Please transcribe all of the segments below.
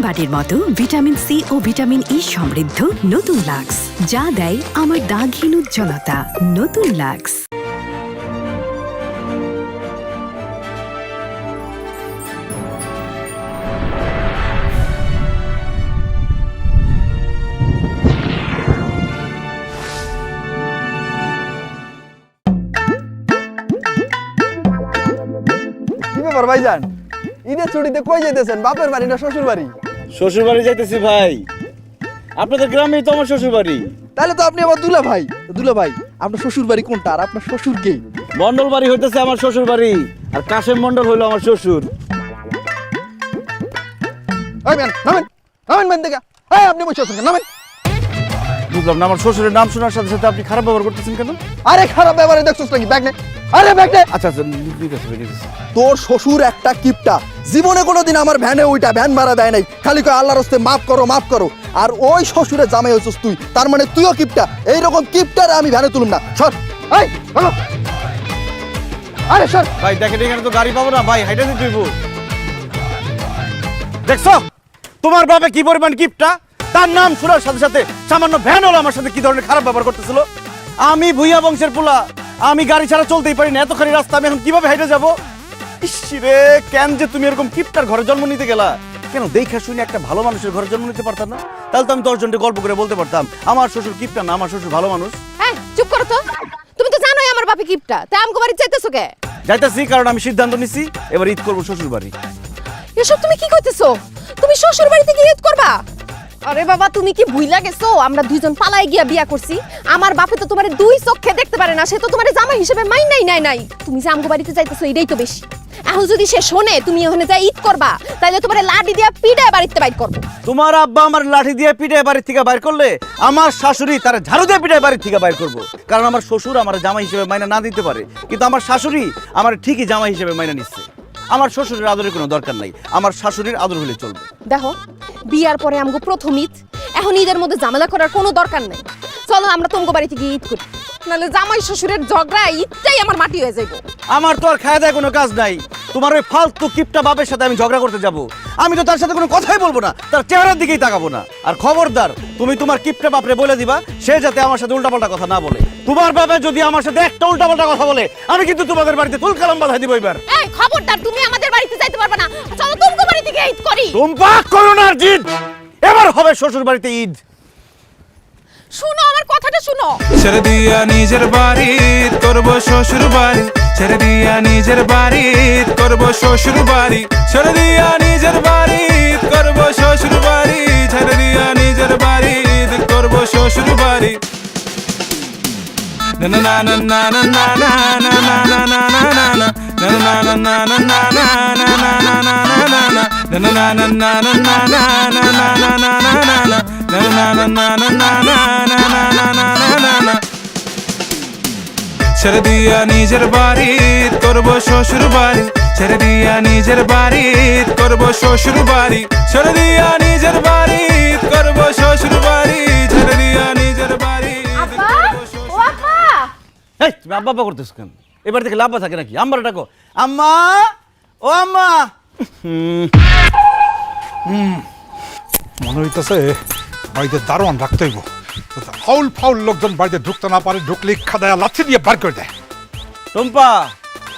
বাটির মতো vitamin C ও vitamin E সমৃদ্ধ নতুন লাক্স, যা দেয় আমার দাগহীন উজ্জ্বলতা। নতুন লাক্স। ভাইজান, ঈদের ছুটিতে কই যাইতেছেন? বাপের বাড়ি না শ্বশুর বাড়ি? শ্বশুর বাড়ি যাইতেছি ভাই। আপনাদের গ্রামেই তো আমার শ্বশুর বাড়ি। তাহলে তো আপনি আমার দুলা ভাই। দুলা ভাই, আপনার শ্বশুর বাড়ি কোনটা আর আপনার শ্বশুর কে? মন্ডল বাড়ি হইতেছে আমার শ্বশুর বাড়ি, আর কাশেম মন্ডল হইলো আমার শ্বশুর। ওই ম্যান, নামেন নামেন ম্যান দেখা। এই আপনি বসে আছেন, নামেন। বুঝলাম না, আমার শ্বশুরের নাম শোনার সাথে সাথে আপনি খারাপ ব্যবহার করতেছেন কেন? আরে খারাপ ব্যাপারে দেখছস নাকি? ব্যাগ নে। আরে ব্যাগ নে। আচ্ছা আচ্ছা, ঠিক আছে ঠিক আছে। তোর শ্বশুর একটা কিপটা, জীবনে কোনোদিন আমার ভ্যানে ওইটা ভ্যান ভাড়া দেয় নাই, খালি কয় আল্লাহর রাস্তায় মাফ করো মাফ করো। আর ওই শ্বশুরের জামাই হইছস তুই, তার মানে তুইও কিপটা। এইরকম কিপটারে আমি ভ্যানে তুলুম না। সর। এই চলো। আরে সর। ভাই দেখেন এখানে তো গাড়ি পাবো না ভাই, হাইটা দিতে হইব। দেখছো তোমার বাবা কি পরিমাণ কিপটা? তার নাম শোনার সাথে সাথে সামান্য ভ্যান হলো আমার সাথে কি ধরনের খারাপ ব্যবহার করতেছিল। আমি ভুইয়া বংশের পোলা, আমি গাড়ি ছাড়া চলতেই পারি না, এতখানি রাস্তা আমি এখন কিভাবে হাইটে যাবো? ইসরে, কেন যে তুমি এরকম কিপটার ঘরে জন্ম নিতে গেলা? কেন দেখা শুনে একটা ভালো মানুষের ঘরে জন্ম নিতে পারতাম না? তাহলে তো আমি 10 জনকে গল্প করে বলতে পারতাম আমার শ্বশুর কিপটা না, আমার শ্বশুর ভালো মানুষ। হ্যাঁ, চুপ করো তো। তুমি তো জানোই আমার বাপে কিপটা, তাই আমগো বাড়ি যাইতেছো কে? যাইতাছি কারণ আমি সিদ্ধান্ত নিছি এবার ঈদ করবো শ্বশুর বাড়ি। এসব তুমি কি কইতেছো? তুমি শ্বশুর বাড়িতে গিয়ে ঈদ করবা? আরে বাবা, তুমি কি ভুইলা গেছো আমরা দুইজন পালাই গিয়া বিয়া করছি? আমার বাপে তো তোমারে দুই চোখে দেখতে পারে না, সে তো তোমারে জামাই হিসেবে নাই। তুমি যে আমগো বাড়িতে যাইতেছো এটাই তো বেশি। এখন যদি সে শোনে তুমি ওখানে যাই ঈদ করবা, তাইলে তোমারে লাঠি দিয়া পিটায় বাড়িতে বাইর করবো। তোমার আব্বা আমার লাঠি দিয়ে পিটায় বাড়ির থেকে বাইর করলে আমার শাশুড়ি তার ঝাড়ু দিয়ে পিটায় বাড়ির থেকে বাইর করবো। কারণ আমার শ্বশুর আমার জামাই হিসেবে মাইনা না দিতে পারে, কিন্তু আমার শাশুড়ি আমার ঠিকই জামাই হিসেবে মাইনা নিচ্ছে। আমার শ্বশুরের আদরের কোনো দরকার নাই, আমার শাশুড়ির আদর হলে চলবে। দেখো, বিয়ার পরে আমগো প্রথম ঈদ, এখন ঈদের মধ্যে ঝামেলা করার কোনো দরকার নাই। চলো আমরা তোমাগো বাড়িতে গিয়ে ঈদ করি, নাহলে জামাই শ্বশুরের ঝগড়া ঈদটাই আমার মাটি হয়ে যাইব। আমার তো আর খায় দেয় কোনো কাজ নাই, তোমার ওই ফালতু কিপটা বাপের সাথে আমি ঝগড়া করতে যাব? আমি তো তার সাথে কোনো কথাই বলবো না, তার চেহারার দিকেই তাকাবো না। আর খবরদার, তুমি তোমার কিপটা বাপরে বলে দিবা সে যাতে আমার সাথে উল্টাপাল্টা কথা না বলে। তোমার বাবা যদি আমার সাথে একটা উল্টাপাল্টা কথা বলে আমি কিন্তু তোমাদের বাড়িতে তুলকালাম বাঁধা দিব এবার। এই খবরদার, তুমি আমাদের বাড়িতে যাইতে পারবে না। চলো তোমাগো বাড়িতে গিয়ে ঈদ করি। তোমরা করো না জিদ, এবার হবে শ্বশুর বাড়িতে ঈদ। শুনো আমার কথাটা শুনো। ছেড়ে দিয়া নিজের বাড়ি করবো শ্বশুর বাড়ি, ছেড়ে দিয়া নিজের বাড়ি করবো শ্বশুর বাড়ি, ছেড়ে দিয়া নিজের বাড়ি করবো শ্বশুর বাড়ি, ছেড়ে দিয়া নিজের বাড়ি করবো শ্বশুর বাড়ি। না না না না না না না না না না না না না না না না না না ছেড়ে দিয়া নিজের বাড়ি করবো শ্বশুর বাড়ি, ছেড়ে দিয়া নিজের বাড়ি করবো শ্বশুর বাড়ি, ছেড়ে দিয়া নিজের বাড়ি করবো শ্বশুর বাড়ি, ছেড়ে দিয়া নিজের বাড়ি। আব্বা, ও আব্বা। এই তুমি আব্বা আব্বা করতেছ কেন? এবার থেকে লাভবা থাকে নাকি? আম্মারে ডাকো। আম্মা, ও আম্মা। মনে হইতেছে বাড়িতে দারোয়ান রাখতে হইব, ফাউল ফাউল লোকজন বাড়িতে ঢুকতে না পারে, ঢুকলে ইচ্ছা দেয় লাথি দিয়ে বার করে দেয়। টম্পা,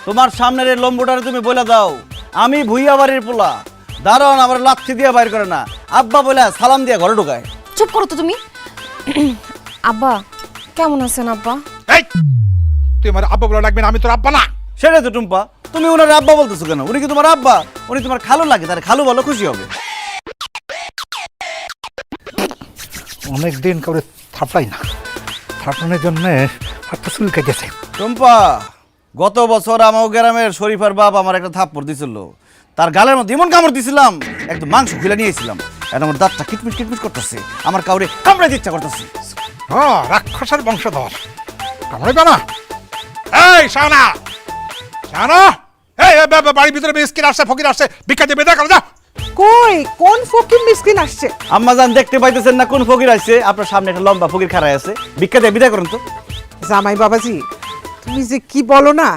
তোমার সামনের এই লম্বুটারে তুমি বলে দাও আমি ভুইয়া বাড়ির পোলা, দারোয়ান আমার লাথি দিয়ে বাইর করে না, আব্বা বলে সালাম দিয়ে ঘরে ঢোকায়। চুপ করো তো তুমি। আব্বা কেমন আছেন আব্বা? এই তুই আমার আব্বা বলে ডাকবি না, আমি তোর আব্বা না। সেটাই তো টুম্পা, তুমি ওনার আব্বা বলতেছো কেন? উনি কি তোমার আব্বা? উনি তোমার খালু লাগে, তার খালু বলো খুশি হবে। অনেকদিন করে থাপড়াই না, থাপড়ানোর জন্য হাতটা চুলকে গেছে। টুম্পা, গত বছর আমার গ্রামের শরীফার বাপ আমার একটা থাপ্পড় দিছিল, তার গালের মধ্যে এমন কামড় দিছিলাম একদম মাংস খুলে নিয়েছিলাম। এখন আমার দাঁতটা কিটমিট কিটমিট করতেছে, আমার কাউরে কামড়াইতে ইচ্ছা করতেছে। হ্যাঁ, রাক্ষসের বংশধর, কামড়াইবে না। এই শানা শানা, এই বাড়ির ভিতরে মিসকিন আসছে, ফকির আসছে, ভিক্ষা দিয়ে বেদা করো। যা। কই কোন ফকির মিসকিন আসছে? আম্মা জান দেখতে পাইতেছেন না কোন ফকির আসছে? আপনার সামনে একটা লম্বা ফকির খাড়ায় আছে, ভিক্ষা দিয়ে বিদায় করুন তো। জামাই বাবাজি, তুমি যে কি বলো না।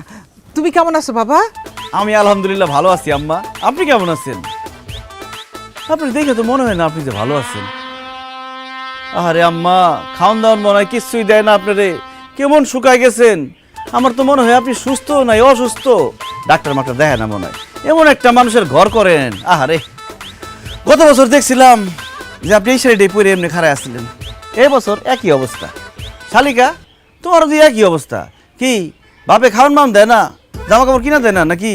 তুমি কেমন আছো বাবা? আমি আলহামদুলিল্লাহ ভালো আছি আম্মা, আপনি কেমন আছেন? আপনি দেখে তো মনে হয় না আপনি যে ভালো আছেন। আরে আম্মা, খাওন দাওয়ান মনে হয় কিছুই দেয় না আপনারে, কেমন শুকায় গেছেন। আমার তো মনে হয় আপনি সুস্থ নাই অসুস্থ, ডাক্তার মাক্তার দেখে না মনে হয়। এমন একটা মানুষের ঘর করেন। আহারে, গত বছর দেখছিলাম যে আপনি এই সাইডে পরে এমনি খাড়ায় আসছিলেন, এই বছর একই অবস্থা। শালিকা, তোমারও দিয়ে একই অবস্থা। কি বাপে খাওয়ান মান দেয় না, জামা কাপড় কিনা দেয় না নাকি?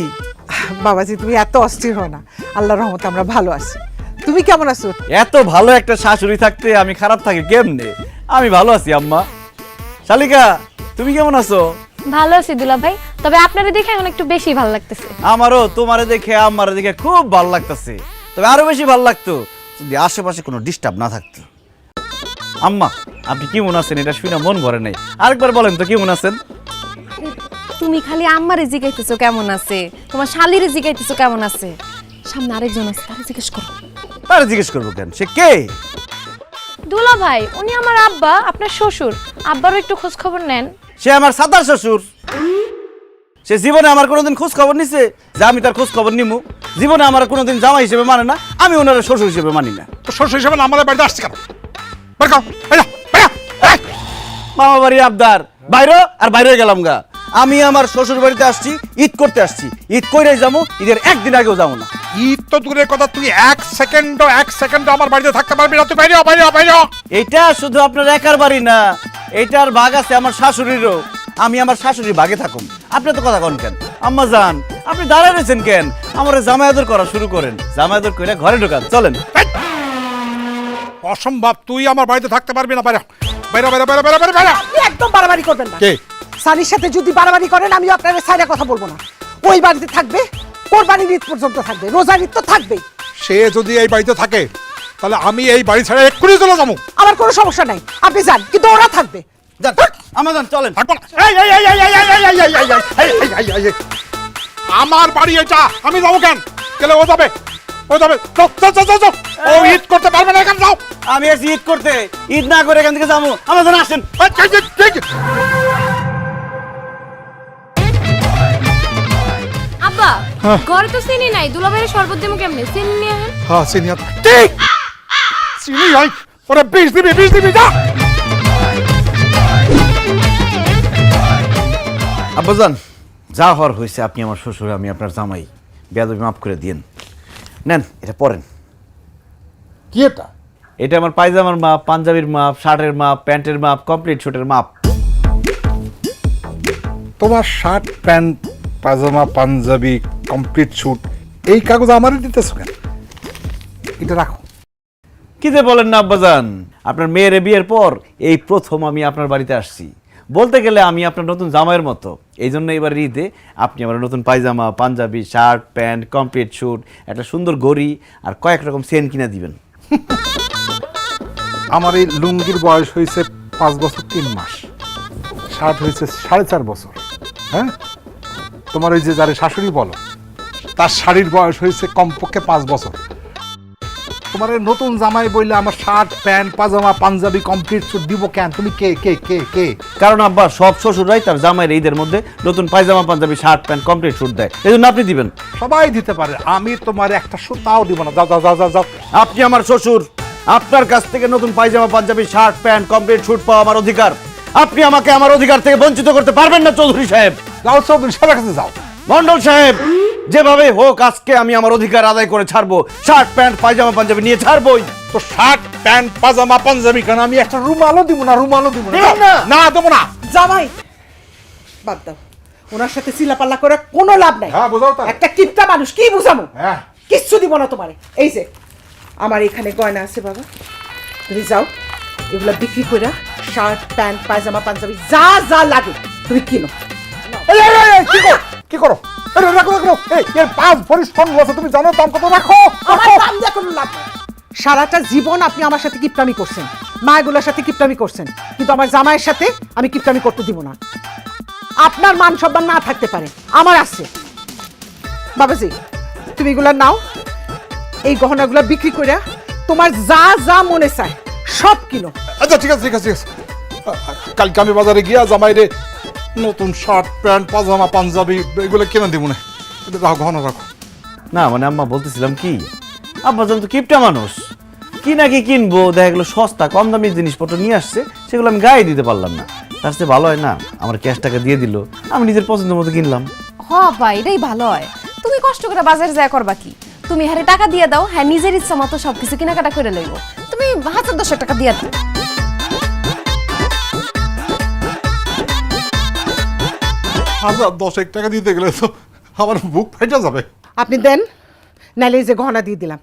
বাবাজি তুমি এত অস্থির হও না, আল্লাহর রহমতে আমরা ভালো আছি। তুমি কেমন আছো? এত ভালো একটা শাশুড়ি থাকতে আমি খারাপ থাকি কেমনে? আমি ভালো আছি আম্মা। শালিকা, তুমি কেমন আছো? ভালো আছি দুলা ভাই, তবে আপনারে দেখে এখন একটু বেশি ভালো লাগতেছে। আমারও তোমারে দেখে আমারে দেখে খুব ভালো লাগতেছে, তবে আরো বেশি ভালো লাগতো যদি আশেপাশে কোনো ডিস্টার্ব না থাকতো। আম্মা, আপনি কেমন আছেন এটা শুনে মন ভরে নাই, আরেকবার বলেন তো কেমন আছেন? তুমি খালি আম্মারে জিগাইতেছো কেমন আছে, তোমার শালিরে জিগাইতেছো কেমন আছে। সামনে আরেকজন আছে, তারে জিজ্ঞেস করো। তারা জিজ্ঞেস করবো কেন, সে কে? দুলা ভাই, উনি আমার আব্বা, আপনার শ্বশুর। আব্বারও একটু খোঁজ খবর নেন। সে আমার সাতার শ্বশুর। সে জীবনে আমার কোনোদিন খোঁজ খবর নিছে যে আমি তার খোঁজ খবর নিমু? জীবনে আমার কোনোদিন জামাই হিসেবে মানে না, আমি ওনার শ্বশুর হিসেবে মানি না। তো শ্বশুর হিসেবে আমাদের বাড়িতে আসছে কেন? বের কর, এই যা, এই। মামা বাড়ির আবদার, বাইরে আর বাইরে গেলাম গা। আমি আমার শ্বশুর বাড়িতে আসছি, ঈদ করতে আসছি, ঈদ কইরাই যাবো, ঈদের একদিন আগেও যাবো না। ঈদ তো দূরের কথা, তুই এক সেকেন্ড আমার বাড়িতে থাকতে পারবি না, তুই বাইরে বাইরে। এটা শুধু আপনার একার বাড়ি না, এটার ভাগ আছে আমার শাশুড়িরও। আমি আমার শাশুড়ির ভাগে থাকুম, আপনি তো কথা কন কেন? আম্মা জান, আপনি দাঁড়ায় রয়েছেন কেন? আমার জামাই আদর করা শুরু করেন, জামাই আদর করে ঘরে ঢোকান, চলেন। অসম্ভব, তুই আমার বাড়িতে থাকতে পারবি না, বাইরে বাইরে বাইরে বাইরে বাইরে বাইরে। আপনি একদম বাড়াবাড়ি করবেন না। কে? সানির সাথে যদি বাড়াবাড়ি করেন আমি আপনার সাইডে কথা বলবো না। ওই বাড়িতে থাকবে, কোরবানির ঈদ পর্যন্ত থাকবে, রোজার ঈদ তো থাকবেই। সে যদি এই বাড়িতে থাকে তাহলে আমি এই বাড়ি ছেড়ে এক্ষুনি চলে যাবো। আমার কোনো সমস্যা নাই, আপনি যান, কিন্তু ওরা থাকবে। যান, আমার যান, চলেন। থাকবো না। এই, আমার বাড়ি এটা, আমি যাবো কেন? গেলে ও যাবে। যাও। ও ঈদ করতে পারবে না, এখানে যাও। আমি এসে ঈদ করতে, ঈদ না করে এখান থেকে যাবো, আমার জান আসেন। আব্বা, ঘরে তো চিনি নাই, দুলা ভাইয়ের শরবত দেবো কেমনে? চিনি নিয়ে আহেন। হ্যাঁ, চিনি ঠিক চিনি হয় ওরা 20 দিবি যা। আব্বাজান, যা হওয়ার হয়েছে, আপনি আমার শ্বশুর, আমি আপনার জামাই, বেয়াদবি মাফ করে দিয়েন। নেন, এটা পরেন। কি এটা? এটা আমার পায়জামার মাপ, পাঞ্জাবির মাপ, শার্টের মাপ, প্যান্টের মাপ, কমপ্লিট শুটের মাপ। তোমার শার্ট, প্যান্ট, পাজামা, পাঞ্জাবি, কমপ্লিট স্যুট, এই কাগজ আমারই দিতেছো কেন? এটা রাখো। কি যে বলেন না আব্বাজান, আপনার মেয়ের বিয়ের পর এই প্রথম আমি আপনার বাড়িতে আসছি। বলতে গেলে আমি আপনার নতুন জামাইয়ের মতো। এই জন্য এবার ঈদে আপনি আমার নতুন pyjama, panjabi, shirt, pant, complete suit, একটা সুন্দর ঘড়ি আর কয়েক রকম চেন কিনা দিবেন। আমার এই লুঙ্গির বয়স হয়েছে 5 বছর 3 মাস, শার্ট হয়েছে 4.5 বছর। হ্যাঁ, তোমার ওই যে যারে শাশুড়ি বলো, তার শাড়ির বয়স হয়েছে কমপক্ষে 5 বছর। তোমার এই নতুন জামাই বললে আমার শার্ট, প্যান্ট, পাজামা, পাঞ্জাবি, কমপ্লিট স্যুট দিব কেন? তুমি কে কে কে কে? কারণ আব্বা, সব শ্বশুররাই তার জামাইয়ের ঈদের মধ্যে নতুন pyjama, panjabi, shirt, pant, complete suit দেয়, এই জন্য আপনি দিবেন। সবাই দিতে পারে, আমি তোমার একটা সুতাও দিব না। যাও যাও যাও যাও যাও। আপনি আমার শ্বশুর, আপনার কাছ থেকে নতুন pyjama, panjabi, shirt, pant, complete suit পাওয়া আমার অধিকার। আপনি আমাকে আমার অধিকার থেকে বঞ্চিত করতে পারবেন না চৌধুরী সাহেব। যাও চৌধুরী সাহেবের কাছে যাও। মন্ডল সাহেব, যেভাবে হোক আজকে আমি আমার অধিকার আদায় করে ছাড়বো, শার্ট, প্যান্ট, পায়জামা, পাঞ্জাবি নিয়ে ছাড়বোই। তো শার্ট, প্যান্ট, পাজামা, পাঞ্জাবি কেন? আমি একটা রুমালও দিব না, রুমালও দিব না। দিবেন না? না, দেবো না। জামাই, বাদ দাও, ওনার সাথে চিলাপাল্লা করে কোনো লাভ নাই। হ্যাঁ, বোঝাও তাই। একটা কিপটা মানুষ, কি বুঝামো? হ্যাঁ। কিচ্ছু দিব না তোমারে। এই যে আমার এখানে গয়না আছে বাবা, তুমি যাও এগুলা বিক্রি করে শার্ট, প্যান্ট, পায়জামা, পাঞ্জাবি যা যা লাগে তুমি কিনো। এই, এই, এই, এই, কি করো? আরে রাখো রাখো। এই এর 5 ভরি স্বর্ণ আছে, তুমি জানো দাম কত? রাখো। আমার দাম দিয়ে কোনো লাভ নাই। সারাটা জীবন আপনি আমার সাথে কিপটামি করছেন, মায়েগুলোর সাথে কিপটামি করছেন, কিন্তু আমার জামাইয়ের সাথে আমি কিপটামি করতে দিব না। আপনার মান সম্মান না থাকতে পারে, আমার আছে। বাবাজি, তুমি এগুলা নাও, এই গহনাগুলো বিক্রি করে তোমার যা যা মনে চায় সব কিনো। আচ্ছা, ঠিক আছে ঠিক আছে ঠিক আছে। কালকে আমি বাজারে গিয়া জামাইরে নতুন শার্ট, প্যান্ট, পাজামা, পাঞ্জাবি এগুলো কিনে দিব না। এটা রাখো, গহনা রাখো। না মানে আম্মা, বলতেছিলাম কি, আব্বাজান তো কিপটা মানুষ, কি নাকি কিনবো, দেখা গেলো সস্তা কম দামি জিনিসপত্র নিয়ে আসছে, সেগুলো আমি গায়ে দিতে পারলাম না। তার চেয়ে ভালো হয় না আমার ক্যাশ টাকা দিয়ে দিল, আমি নিজের পছন্দের মতো কিনলাম। হ ভাই, এটাই ভালো হয়। তুমি কষ্ট করে বাজারে যায় করবা কি? তুমি হারে টাকা দিয়ে দাও, হ্যাঁ নিজের ইচ্ছা মতো সবকিছু কেনাকাটা করে লইব। তুমি 1000-1000 টাকা দিয়ে দাও। 1000 টাকা দিতে গেলে তো আমার বুক ফাইটা যাবে। আপনি দেন, নাইলে এই যে গহনা দিয়ে দিলাম।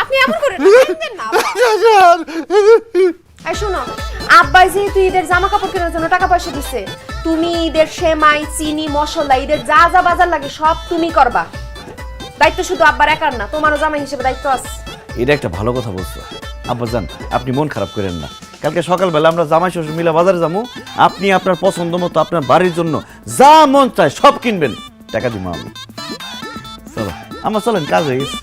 আপনি এমন করেন না। এই শোনো, আব্বাই যেহেতু ঈদের জামা কাপড় কেনার জন্য টাকা পয়সা দিচ্ছে, তুমি ঈদের সেমাই, চিনি, মশলা, ঈদের যা যা বাজার লাগে সব তুমি করবা। দায়িত্ব শুধু আব্বার একার না, তোমারও জামাই হিসেবে দায়িত্ব আছে। এটা একটা ভালো কথা বলছো আব্বাজান, আপনি মন খারাপ করেন না। কালকে সকালবেলা আমরা জামাই শ্বশুর মিলে বাজারে যাবো, আপনি আপনার পছন্দ মতো আপনার বাড়ির জন্য যা মন চায় সব কিনবেন, টাকা দিব আমি। চলো আমার চলেন, কাজ হয়ে গেছে।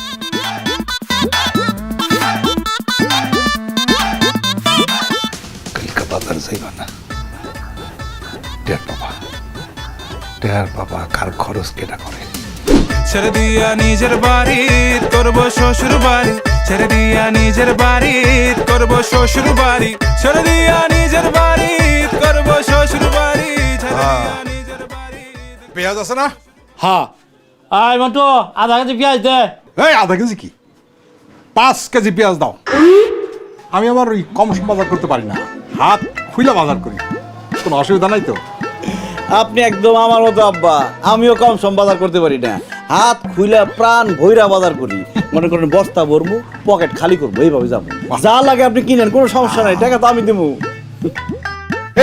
কালকে বাজার যাইবা না, টের বাবা কার খরচ কেটা করে। ছেড়ে দিয়া নিজের বাড়ি করবো শ্বশুর বাড়ি, ছেড়ে দিয়া নিজের বাড়ি করবো শ্বশুর বাড়ি, ছেড়ে দিয়া নিজের বাড়ি করবো শ্বশুর বাড়ি, ছেড়ে দিয়া নিজের বাড়ি। পেঁয়াজ আছে না? হ্যাঁ, আয় মন্টু, আধা কেজি পেঁয়াজ দে। এই আধা কেজি কি, 5 কেজি পেঁয়াজ দাও। আমি আমার ওই কম সম বাজার করতে পারি না, হাত খুইলা বাজার করি, কোনো অসুবিধা নাই তো? আপনি একদম আমার মতো আব্বা, আমিও কম সম বাজার করতে পারি না, হাত খুইলা প্রাণ ভৈরা বাজার করি। মনে করেন বস্তা ভরমু, পকেট খালি করবো, এইভাবে যাবো। যা লাগে আপনি কিনেন, কোনো সমস্যা নাই, টাকা তো আমি দেবো।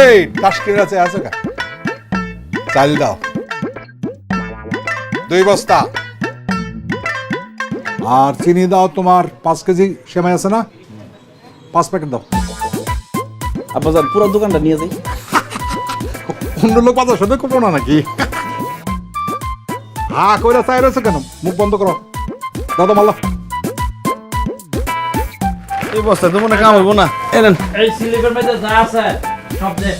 এই টাস্কের আছে আছে কা, চাল দাও 2 বস্তা, আর চিনি দাও তোমার 5 কেজি, সেমাই আছে না 5 প্যাকেট দাও। আব্বাজান পুরো দোকানটা নিয়ে যাই। অন্য লোক বাজার সাথে করবো না নাকি? হা কইরা চাই রয়েছে কেন, মুখ বন্ধ করো, দাদা মাল্লা। এই বস্তা তো মনে কাম হইব না, এনেন। এই সিলিকন মেজে যা আছে সব দে।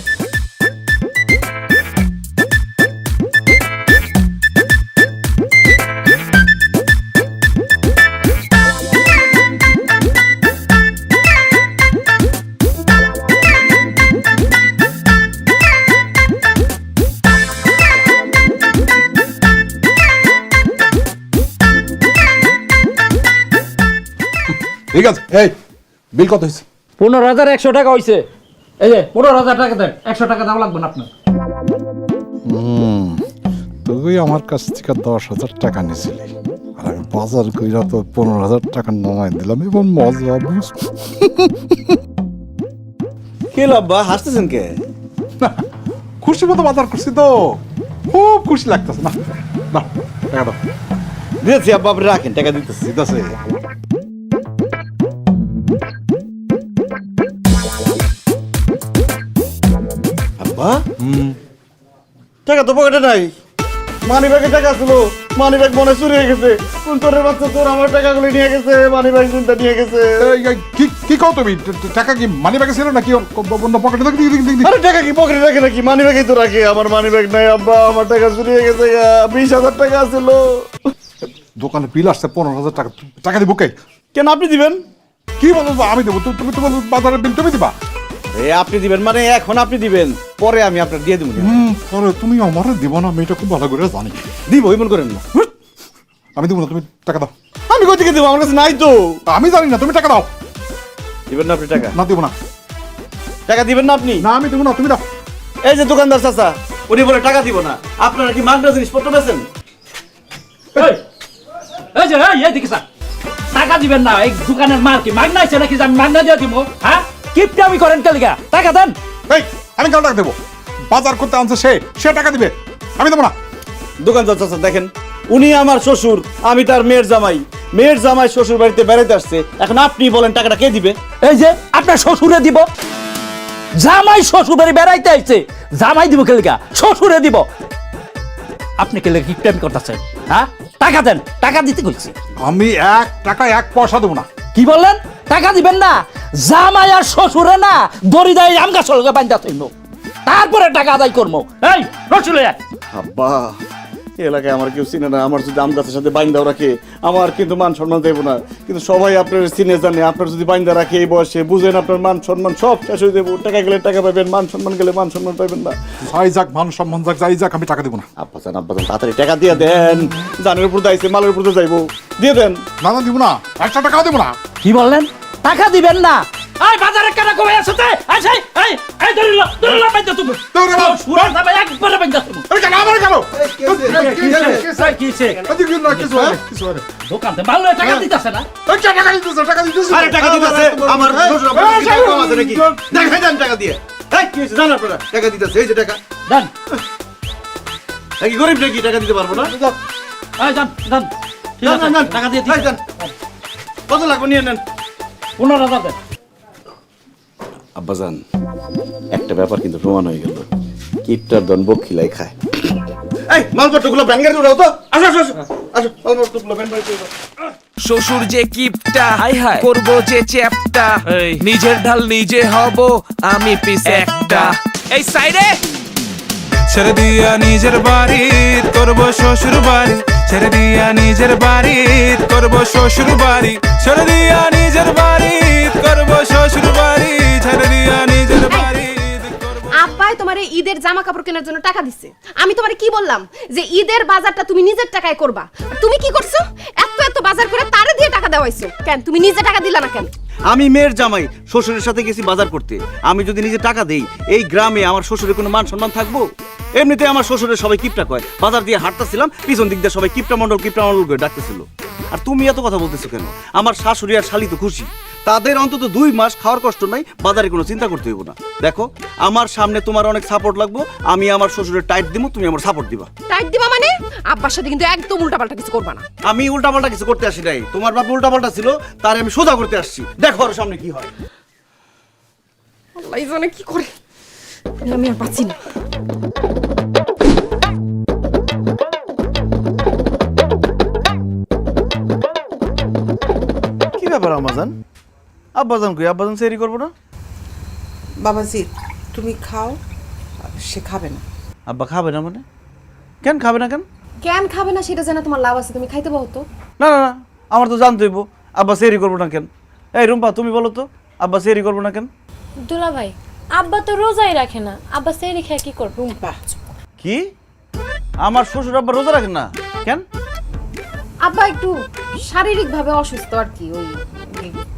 ঠিক আছে, এই বিল কত হয়েছে? 15,100 টাকা হইছে। এই যে 15,000 টাকা দেন, 100 টাকা দাম লাগবে না আপনার। তুই আমার কাছ থেকে 10,000 টাকা নিয়েছিলি, আর আমি বাজার কইরা তো 15,000 টাকা নামাই দিলাম, এবং মজা বুঝ। কি আব্বা হাসতেছেন কে? খুশি মতো বাজার করছি তো, খুব খুশি লাগতেছে। না না, টাকা দাও। দিয়েছি আব্বা, আপনি রাখেন, টাকা দিতেছি। ঠিক আছে, আব্বা টাকা তো পকেটে নাই, মানি ব্যাগে টাকা ছিল, মানি ব্যাগ মনে চুরি হয়ে গেছে। কোন তোরের বাচ্চা তোর আমার টাকাগুলি নিয়ে গেছে, মানি ব্যাগ চিন্তা নিয়ে গেছে। কি কও তুমি? টাকা কি মানি ব্যাগে ছিল নাকি অন্য পকেটে? আরে টাকা কি পকেটে রাখে নাকি, মানি ব্যাগেই তো রাখে। আমার মানি ব্যাগ নাই আব্বা, আমার টাকা চুরি হয়ে গেছে। 20,000 টাকা ছিল। দোকানে বিল আসছে 15,000 টাকা, টাকা দিব কে? কেন আপনি দিবেন? কি বলবো, আমি দেবো? তুমি তোমার বাজারের বিল তুমি দিবা? আপনি দিবেন মানে এখন আপনি দিবেন, পরে আমি আপনার দিয়ে দেবো। পরে তুমি আমার দিব না, আমি এটা খুব ভালো করে জানি। দিব, এমন করেন না। আমি দিব না, তুমি টাকা দাও। আমি কই থেকে দেবো, আমার কাছে নাই তো। আমি জানি না, তুমি টাকা দাও। দিবেন না আপনি টাকা? না, দিব না। টাকা দিবেন না আপনি? না, আমি দেবো না, তুমি দাও। এই যে দোকানদার চাচা, উনি বলে টাকা দিব না। আপনারা কি মাগনা জিনিসপত্র বেচেন? এই যে এই দিকে স্যার, টাকা দিবেন না এই দোকানের মাল কি মাগনা আছে নাকি যে আমি মাগনা দিয়ে দিব হ্যাঁ কিপটা আমি করেন কেলিগা টাকা দেন এই আমি কেন টাকা দেবো? বাজার করতে আনছে সে টাকা দিবে, আমি দেবো না। দোকান চাচা দেখেন, উনি আমার শ্বশুর, আমি তার মেয়ের জামাই শ্বশুর বাড়িতে বেড়াতে আসছে, এখন আপনি বলেন টাকাটা কে দিবে? এই যে আপনার শ্বশুরে দিব, জামাই শ্বশুর বাড়ি বেড়াইতে আইছে, জামাই দিব কেলিগা, শ্বশুরে দিব। আপনি কেলিগা কিপটা আমি করতেছেন হ্যাঁ? টাকা দেন, টাকা দিতে কইছি। আমি 1 টাকা 1 পয়সা দেবো না। কি বললেন? টাকা দিবেন না? জামাই আর শ্বশুরে না দড়ি দেয় আম গাছ লগে বান্ধা থইব, তারপরে টাকা আদায় করবো। এই রসুলে আব্বা, এলাকায় আমার কেউ চিনে না, আমার যদি আম গাছের সাথে বাইন্দা রাখে আমার কিন্তু মান সম্মান দেবো না, কিন্তু সবাই আপনার চিনে জানে, আপনার যদি বাইন্দা রাখে এই বয়সে বুঝেন আপনার মান সম্মান সব শেষ হয়ে দেবো। টাকা গেলে টাকা পাবেন, মান সম্মান গেলে মান সম্মান পাবেন না। যাই যাক, মান সম্মান যাক, যাই যাক, আমি টাকা দেবো না। আব্বা যান তাড়াতাড়ি টাকা দিয়ে দেন, জানের উপর দাইছে মালের উপর যাইবো, দিয়ে দেন। না না দিব না, 1 টাকাও দেবো না। কি বললেন? টাকা দিবেন না? এই বাজারে কেন কমে আসতে? এই দড়িলা বাইন্দা তুমি সুরা দাবে একবারে বাইন্দা তুমি। এই কেন আমার কেন? কিছে কিছু দোকানতে মাল লয়ে টাকা দিতেছে না? টাকা দিতেছে। আরে টাকা দিতেছে আমার শ্বশুর আব্বা কি টাকা কম আছে নাকি? দেখাই দেন টাকা দিয়ে। এই কি হইছে জানেন আপনারা? টাকা দিতেছে, এই যে টাকা। দেন নাকি গরিব নাকি টাকা দিতে পারবো না? এই দেন দেন ঠিক আছে টাকা দিয়ে এই দেন। কত লাগবে নিয়ে নেন। 15,000 দেন। আব্বাজান, একটা ব্যাপার কিন্তু প্রমাণ হয়ে গেল, কিপটার দন বকিলাই খায়। এই মালপত্রগুলো ব্যান গাড়িতে উঠাও তো। আসো আসো আসো, মালপত্রগুলো ব্যান গাড়িতে উঠাও। শ্বশুর যে কিপটা করবো যে চ্যাপটা, নিজের ঢাল নিজে হব আমি পিস একটা। এই সাইডে ছেড়ে দিয়া নিজের বাড়ি করবো শ্বশুর বাড়ি, ছেড়ে দিয়া নিজের বাড়ি করবো শ্বশুর বাড়ি, ছেড়ে দিয়া নিজের বাড়ি করবো শ্বশুর বাড়ি, ছেড়ে দিয়া নিজের বাড়ি। আব্বাই তোমারে ঈদের জামা কাপড় কেনার জন্য টাকা দিছে, আমি তোমারে কি বললাম যে ঈদের বাজারটা তুমি নিজের টাকায় করবা, আর তুমি কি করছো? এত বাজার করে তারে দিয়ে টাকা দেওয়াইছো কেন? তুমি নিজে টাকা দিলা না কেন? আমি মেয়ের জামাই, শ্বশুরের সাথে গেছি বাজার করতে, আমি যদি নিজে টাকা দেই এই গ্রামে আমার শ্বশুরের কোনো মান সম্মান থাকবো? এমনিতে আমার শ্বশুরের সবাই কিপটা কয়, বাজার দিয়ে হাঁটতেছিলাম পিছন দিক দিয়ে সবাই কিপটা মন্ডল করে ডাকতেছিল। আর তুমি এত কথা বলতেছো কেন? আমার শাশুড়ি আর শালি তো খুশি, তাদের অন্তত 2 মাস খাওয়ার কষ্ট নাই, বাজারে কোনো চিন্তা করতে হইব না। দেখো আমার সামনে তোমার অনেক সাপোর্ট লাগবো, আমি আমার শ্বশুরের টাইট দিব, তুমি আমার সাপোর্ট দিবা। টাইট দিবা মানে? আব্বার সাথে কিন্তু একদম উল্টাপাল্টা কিছু করবা না। আমি উল্টাপাল্টা কিছু করতে আসি নাই, তোমার বাপ উল্টাপাল্টা ছিল, তার আমি সোজা করতে আসছি। দেখো আর সামনে কি হয়। আল্লাহ জানে কি করে, আমি আর পাচ্ছি না। কি ব্যাপার আমাজান? আব্বাজান কই? আব্বাজান সেরি করবো না? বাবাজি তুমি খাও, সে খাবে না। আব্বা খাবে না মানে? কেন খাবে না কেন? কেন খাবে না সেটা জানা তোমার লাভ আছে, তুমি খাইতে পারো তো। না না না, আমার তো জানতে হইব আব্বা সেরি করবো না কেন। এই রুম্পা তুমি বলো তো, আব্বা সেরি করবো না কেন? দুলা ভাই, আব্বা তো রোজাই রাখে না, আব্বা সেরি খেয়ে কি করবে? কি? আমার শ্বশুর আব্বা রোজা রাখেন না কেন? আব্বা একটু শারীরিক ভাবে অসুস্থ আর কি, ওই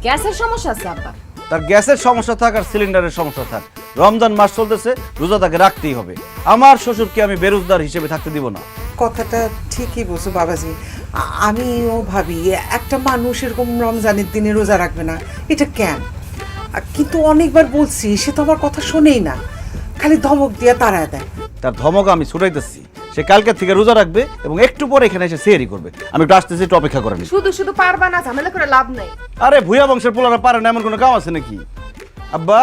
গ্যাসের সমস্যা আছে আব্বা। তার গ্যাসের সমস্যা থাক আর সিলিন্ডারের সমস্যা থাক, রমজান মাস চলতেছে, রোজা তাকে রাখতেই হবে। আমার শ্বশুরকে আমি বেরোজগার হিসেবে থাকতে দিব না। কথাটা ঠিকই বলছো বাবাজি, আমিও ভাবি একটা মানুষ এরকম রমজানের দিনে রোজা রাখবে না, এটা কেন? কিন্তু অনেকবার বলছি, সে তো আমার কথা শোনেই না, খালি ধমক দিয়ে তাড়ায় দেয়। তার ধমক আমি ছুটাইতেছি, সে কালকে থেকে রোজা রাখবে এবং একটু পরে এখানে এসে সেহরি করবে। আমি একটু আসতেছি, একটু অপেক্ষা করেন। শুধু শুধু পারবা না, ঝামেলা করে লাভ নাই। আরে ভুয়া বংশের পোলারা পারে না এমন কোনো কাম আছে নাকি? আব্বা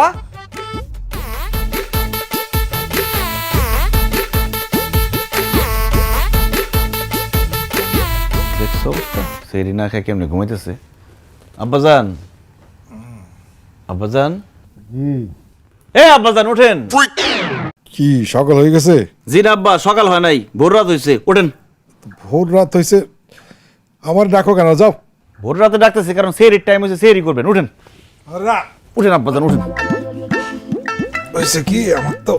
দেখছো সেহরি না খেয়ে কেমনে ঘুমাইতেছে? আব্বাজান, আব্বাজান, এ আব্বাজান ওঠেন। কি সকাল হয়ে গেছে? জি না আব্বা, সকাল হয় নাই, ভোর রাত হয়েছে, ওঠেন। ভোর রাত হয়েছে, আমার ডাকো কেন? যাও। ভোর রাতে ডাকতেছে কারণ সেহরির টাইম হয়েছে, সেহরি করবেন, উঠেন উঠেন আব্বাজান উঠেন। হয়েছে কি, আমার তো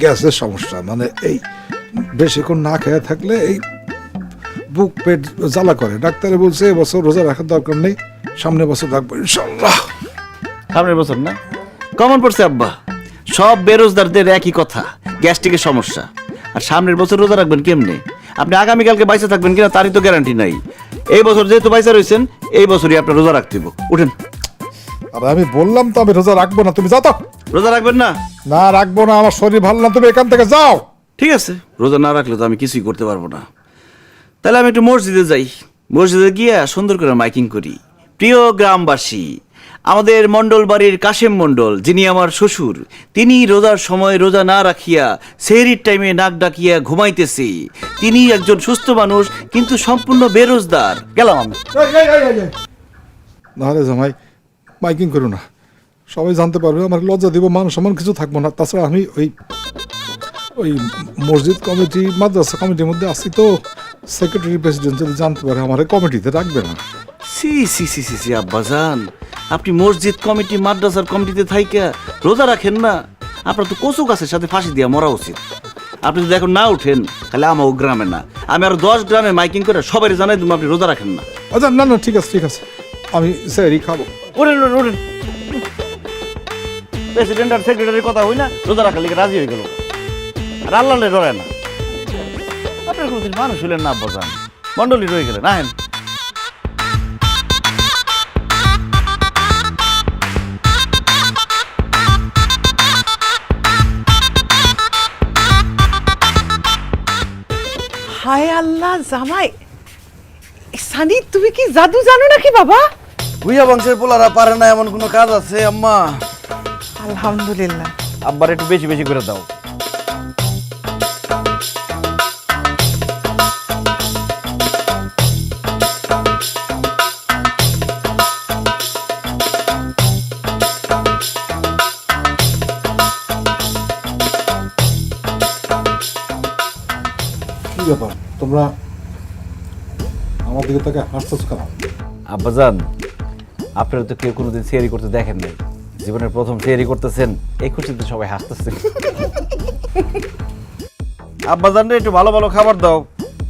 গ্যাসের সমস্যা, মানে এই বেশিক্ষণ না খেয়ে থাকলে এই বুক পেট জ্বালা করে। ডাক্তারে বলছে এবছর রোজা রাখার দরকার নেই, সামনের বছর রাখবো ইনশাল্লাহ। সামনের বছর না? কমন পড়ছে আব্বা, সব বেরোজগারদের একই কথা, গ্যাস্ট্রিকের সমস্যা। আর সামনের বছর রোজা রাখবেন কেমনে? আপনি আগামীকালকে বাইসে থাকবেন কিনা তারই তো গ্যারান্টি নাই। এই বছর যেহেতু বাইসা রয়েছেন, এই বছরই আপনার রোজা রাখতে হবে। উঠেন। আরে আমি বললাম তো আমি রোজা রাখবো না, তুমি যাও তো। রোজা রাখবেন না? না রাখবো না, আমার শরীর ভালো না, তুমি এখান থেকে যাও। ঠিক আছে, রোজা না রাখলে তো আমি কিছুই করতে পারবো না। তাহলে আমি একটু মসজিদে যাই, মসজিদে গিয়ে সুন্দর করে মাইকিং করি। প্রিয় গ্রামবাসী, আমাদের মণ্ডল বাড়ির কাশেম মণ্ডল, যিনি আমার শ্বশুর, তিনি রোজার সময় রোজা না রাখিয়া সেহরির টাইমে নাক ডাকিয়া ঘুমাইতেছে। তিনি একজন সুস্থ মানুষ, কিন্তু সম্পূর্ণ বেরোজগার। গেলাম আমি। না রে জামাই, মাইকিং করো না, সবাই জানতে পারবে, আমার লজ্জা দিব, মান সম্মান কিছু থাকবো না। তাছাড়া আমি ওই মসজিদ কমিটি মাদ্রাসা কমিটির মধ্যে আছি তো, সেক্রেটারি প্রেসিডেন্ট যদি জানতে পারে আমার কমিটিতে রাখবে না। সি সি সি সি সি আব্বাজান, আপনি মসজিদ কমিটি মাদ্রাসার কমিটিতে থাইকা রোজা রাখেন না? আপনার তো কচু গাছের সাথে ফাঁসি দিয়া মরা উচিত। আপনি যদি এখন না উঠেন, তাহলে আমার গ্রামে না, আমি আরো 10 গ্রামে মাইকিং করে সবাই জানাই দেবো আপনি রোজা রাখেন না। আচ্ছা না না, ঠিক আছে ঠিক আছে, আমি স্যারই খাবো। ওরেন ওরেন ওরেন, প্রেসিডেন্ট আর সেক্রেটারির কথা হই না, রোজা রাখার লিগে রাজি হয়ে গেল, আর আল্লাহ ডরায় না। আপনার কোনোদিন মানুষ হইলেন না আব্বাজান, মন্ডলী রয়ে গেলেন। আহেন। হায় আল্লাহ জামাই, সানি তুমি কি জাদু জানো নাকি বাবা? ভুইয়া বংশের পোলারা পারে না এমন কোনো কাজ আছে আম্মা? আলহামদুলিল্লাহ। আব্বার একটু বেশি বেশি করে দাও। কি ব্যাপার, তোমরা আমার দিকে তাকে হাসতেছ কেন? আব্বাজান, আপনারা তো কেউ কোনোদিন সিয়ারি করতে দেখেন নাই, জীবনের প্রথম সিয়ারি করতেছেন, এই খুশিতে সবাই হাসতেছে। আব্বাজান রে একটু ভালো ভালো খাবার দাও,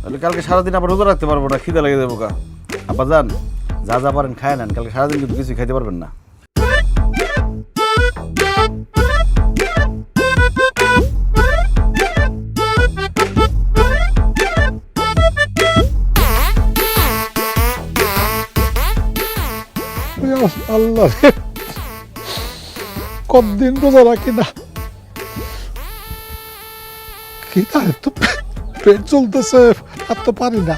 তাহলে কালকে সারাদিন আবার রোজা রাখতে পারবো না, খিদে লেগে যাবো। আব্বাজান, যা যা পারেন খায় নেন, কালকে সারাদিন কিন্তু কিছুই খাইতে পারবেন না। আল্লাহ, কতদিন রোজা রাখি না, কি তো পেট চলতেছে, আর তো পারি না।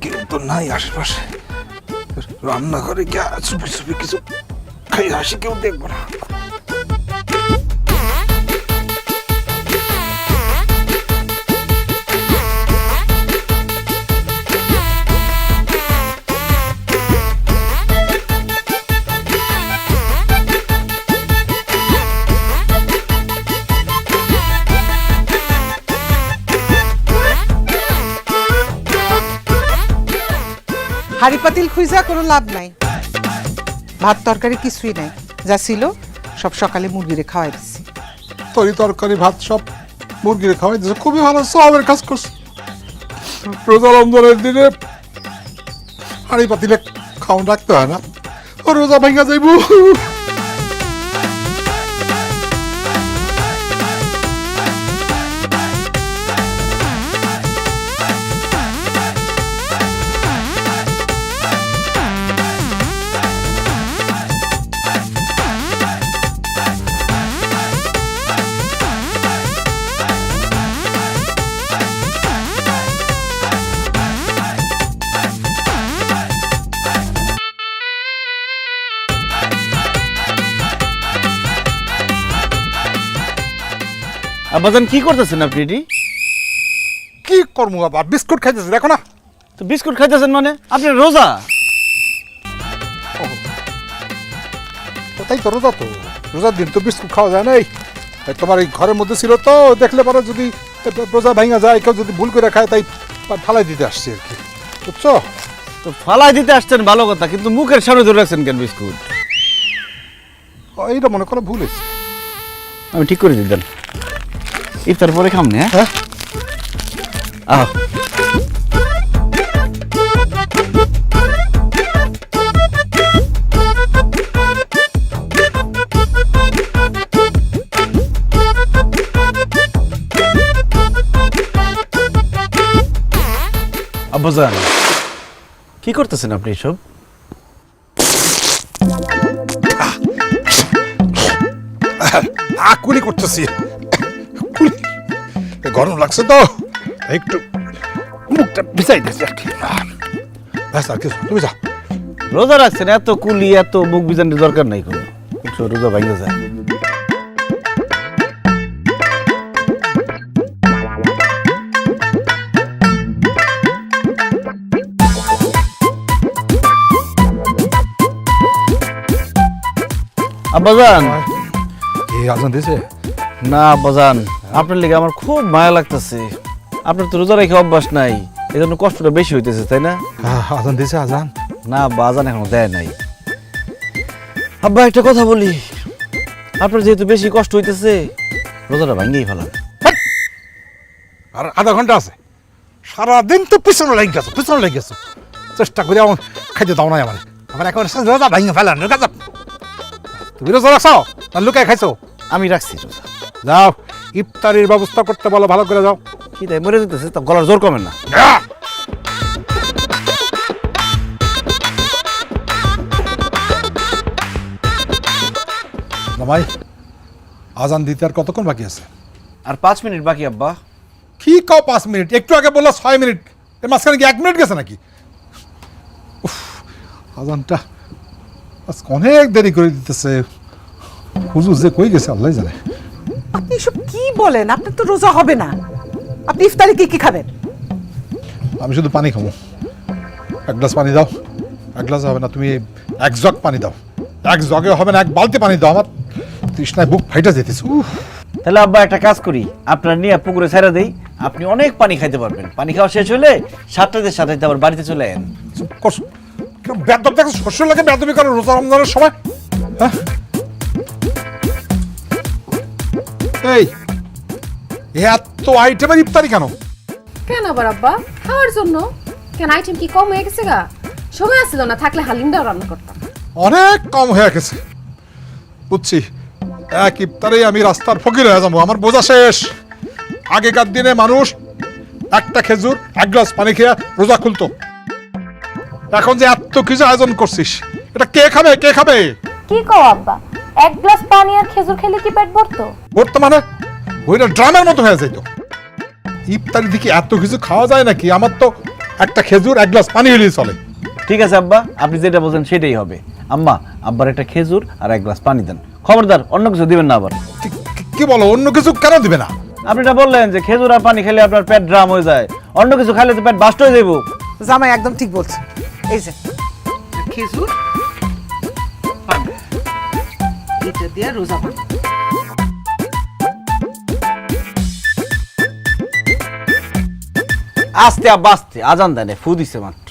কেউ তো নাই আশেপাশে, রান্না করে গিয়ে চুপি চুপি কিছু খাই হাসি, কেউ দেখবো না। হাড়ি পাতিল খুঁজা কোনো লাভ নাই, ভাত তরকারি কিছুই নাই, যা ছিল সব সকালে মুরগিরে খাওয়াই দিছি। তরি তরকারি ভাত সব মুরগিরে খাওয়াই দিয়েছে, খুবই ভালো সবের কাজ করছে। রোজা রমজানের দিনে হাঁড়ি পাতিলে খাওয়ান রাখতে হয় না, ও রোজা ভেঙে যাইব। আব্বাজান, কি করতেছেন আপনি? কি করবো আবার, বিস্কুট খাইতেছে, দেখো না। তো বিস্কুট খাইতেছেন মানে? আপনি রোজা? কোথায় তো রোজা, তো রোজার দিন তো বিস্কুট খাওয়া যায় নাই। তোমার এই ঘরের মধ্যে ছিল তো, দেখলে পরে যদি রোজা ভাঙা যায়, কেউ যদি ভুল করে খায়, তাই ফালাই দিতে আসছি আর কি, বুঝছো? তো ফালাই দিতে আসছেন ভালো কথা, কিন্তু মুখের সামনে ধরে রাখছেন কেন বিস্কুট? এইটা মনে করো ভুল হয়েছে। আমি ঠিক করে দিতেন, ইফতার পরে খামনি। হ্যাঁ, আহ আব্বাজান কি করতেছেন আপনি এসব? কুলি করতেছি, গরম লাগছে তো একটু মুখটা ভিজাই দিচ্ছি আর কি। ব্যাস আর কিছু, তুমি যাও। রোজা রাখছেন, এত কুলি এত মুখ বিজানোর দরকার নাই কোনো, রোজা ভাঙে যায়। আব্বাজান এই আজান দিয়েছে? না আব্বাজান, আপনার লেগে আমার খুব মায়া লাগতেছে। আপনার তো রোজা রেখে অভ্যাস নাই, এই জন্য কষ্টটা বেশি হইতেছে, তাই না? আজান দিয়েছে? আজান না আব্বা, আজান এখনো দেয় নাই। আব্বা একটা কথা বলি, আপনার যেহেতু বেশি কষ্ট হইতেছে, রোজাটা ভাঙ্গেই ফেলান। আর আধা ঘন্টা আছে, সারাদিন তো পিছনে লেগে গেছো, পিছনে লেগে গেছো, চেষ্টা করে আমার খাইতে দাও নাই আমার, আমার একবার রোজা ভাঙে ফেলান। তুমি রোজা রাখছো না লুকায় খাইছো? আমি রাখছি রোজা। যাও ইফতারির ব্যবস্থা করতে বলো, ভালো করে যাও। কি তাই মরে যেতেছে তো, গলার জোর কমেন না। জামাই, আজান দিতে আর কতক্ষণ বাকি আছে? আর 5 মিনিট বাকি আব্বা। কি কাও 5 মিনিট? একটু আগে বললো 6 মিনিট, এর মাঝখানে কি 1 মিনিট গেছে নাকি? উফ, আজানটা আজকে অনেক দেরি করে দিতেছে। হুজুর যে কই গেছে আল্লাহ জানে। আপনি এসব কি বলেন? আপনার তো রোজা হবে না। আপনি ইফতারে কি কি খাবেন? আমি শুধু পানি খাবো। 1 গ্লাস পানি দাও। 1 গ্লাস হবে না, তুমি 1 জগ পানি দাও। 1 জগে হবে না, 1 বালতি পানি দাও। আমার তৃষ্ণায় বুক ফাইটা যেতেছে। তাহলে আব্বা একটা কাজ করি, আপনার নিয়ে পুকুরে ছেড়ে দেই, আপনি অনেক পানি খাইতে পারবেন। পানি খাওয়া শেষ হলে 7টার সাথে আবার বাড়িতে চলে আয়েন। বেদব দেখো, শস্য লাগে বেদবি করে রোজা রমজানের সময়। হ্যাঁ এই এত আইটেমের ইফতারি কেন? কেন আবার আব্বা? খাওয়ার জন্য। কেন আইটেম কি কম হয়ে গেছে গা? সময় আসছিল না, থাকলে হালিমটাও রান্না করতাম। অনেক কম হয়ে গেছে বুঝছি। এক ইফতারে আমি রাস্তার ফকির হয়ে যাবো, আমার বোঝা শেষ। আগেকার দিনে মানুষ একটা খেজুর 1 গ্লাস পানি খেয়ে রোজা খুলতো। এখন যে এত কিছু আয়োজন করছিস, এটা কে খাবে? কে খাবে? কি কও আব্বা, 1 গ্লাস পানি আর খেজুর খেলে কি পেট ভরতো? বর্তমানে ওইটা ড্রামের মতো হয়ে যাইতো। ইফতারি দিকে এত কিছু খাওয়া যায় নাকি? আমার তো একটা খেজুর 1 গ্লাস পানি হলেই চলে। ঠিক আছে আব্বা, আপনি যেটা বলছেন সেটাই হবে। আম্মা, আব্বার একটা খেজুর আর 1 গ্লাস পানি দেন। খবরদার অন্য কিছু দিবেন না আবার। কি বলো? অন্য কিছু কেন দিবে না? আপনি এটা বললেন যে খেজুর আর পানি খেলে আপনার পেট ড্রাম হয়ে যায়, অন্য কিছু খাইলে তো পেট বাস্ট হয়ে যাবো। জামাই একদম ঠিক বলছে। এই যে খেজুর, পানি, এটা দিয়ে রোজা পানি। আস্তে আব্বা আস্তে, আজান দেন, ফু দিছে মাত্র।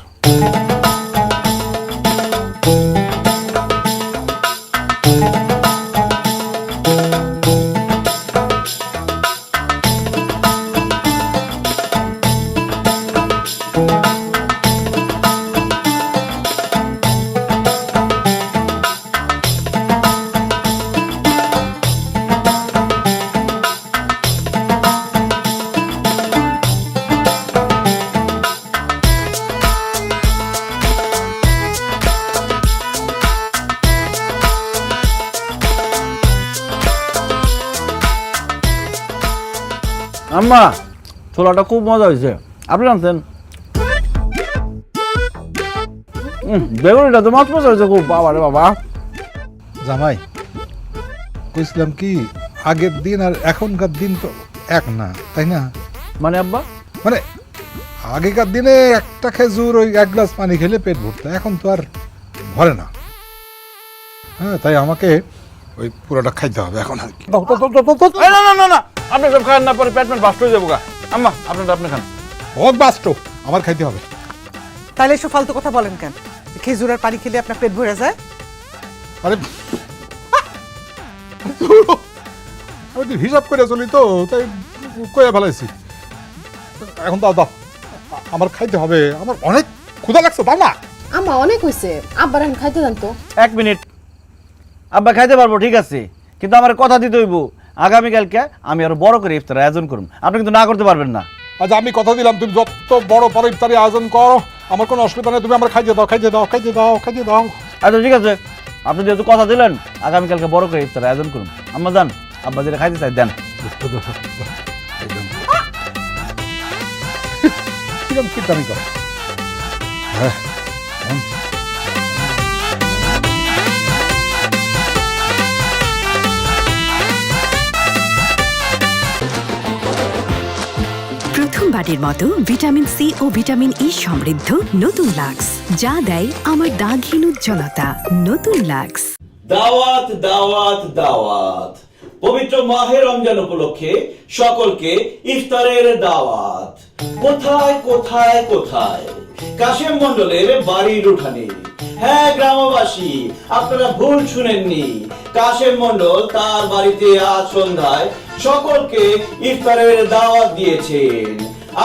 আম্মা, ছোলাটা খুব মজা হয়েছে, আপনি জানতেন? বেগুনিটা তো মাছ মজা হয়েছে খুব। বাবা রে বাবা। জামাই, কইছিলাম কি, আগের দিন আর এখনকার দিন তো এক না, তাই না? মানে আব্বা, মানে আগেকার দিনে একটা খেজুর ওই 1 গ্লাস পানি খেলে পেট ভরতো, এখন তো আর ভরে না। হ্যাঁ, তাই আমাকে ওই পুরোটা খাইতে হবে এখন আর কি। এই না না না না, আপনি সব খান না, পরে পেট বাস্ট হয়ে যাবো গা। আম্মা, আপনারটা আপনি খান। বহুত বাস্ট, আমার খাইতে হবে। তাহলে এসব ফালতু কথা বলেন কেন? খেজুর আর পানি খেলে আপনার পেট ভরে যায়? আরে আমি তো হিসাব করে চলি তো, তাই কয়ে ফেলাইছি। এখন দাও দাও, আমার খাইতে হবে, আমার অনেক ক্ষুধা লাগছে, দাও না। আম্মা অনেক হইছে, আব্বার এখন খাইতে দেন তো। 1 মিনিট, আব্বা খাইতে পারবো ঠিক আছে, কিন্তু আমার কথা দিতে হইব, আগামীকালকে আমি আরো বড় করে ইফতার আয়োজন করুন। আপনি কিন্তু না করতে পারবেন না। আজ আমি কথা দিলাম তুমি যত বড় বড় ইফতারি আয়োজন করো আমার কোনো অসুবিধা নেই, তুমি আমার খাইয়ে দাও খাইয়ে দাও খাইয়ে দাও খাইয়ে দাও। আচ্ছা ঠিক আছে, আপনি যেহেতু কথা দিলেন আগামীকালকে বড় করে ইফতার আয়োজন করুন। আম্মা যান, আব্বা যেটা খাইতে চাই দেন। কিরম কিপটামি করো। হ্যাঁ প্রথমবারের মতো ভিটামিন সি ও ভিটামিন ই সমৃদ্ধ নতুন লাক্স, যা দেয় আমার দাগহীন উজ্জ্বলতা। নতুন লাক্স। দাওয়াত দাওয়াত দাওয়াত, পবিত্র মাহে রমজান উপলক্ষে সকলকে ইফতারের দাওয়াত। কোথায় কোথায় কোথায়? কাশেম মণ্ডলের বাড়ির উঠানে। হ্যাঁ গ্রামবাসী, আপনারা ভুল শুনেননি। কাশেম মণ্ডল তার বাড়িতে আজ সন্ধ্যায় সকলকে ইফতারের দাওয়াত দিয়েছেন।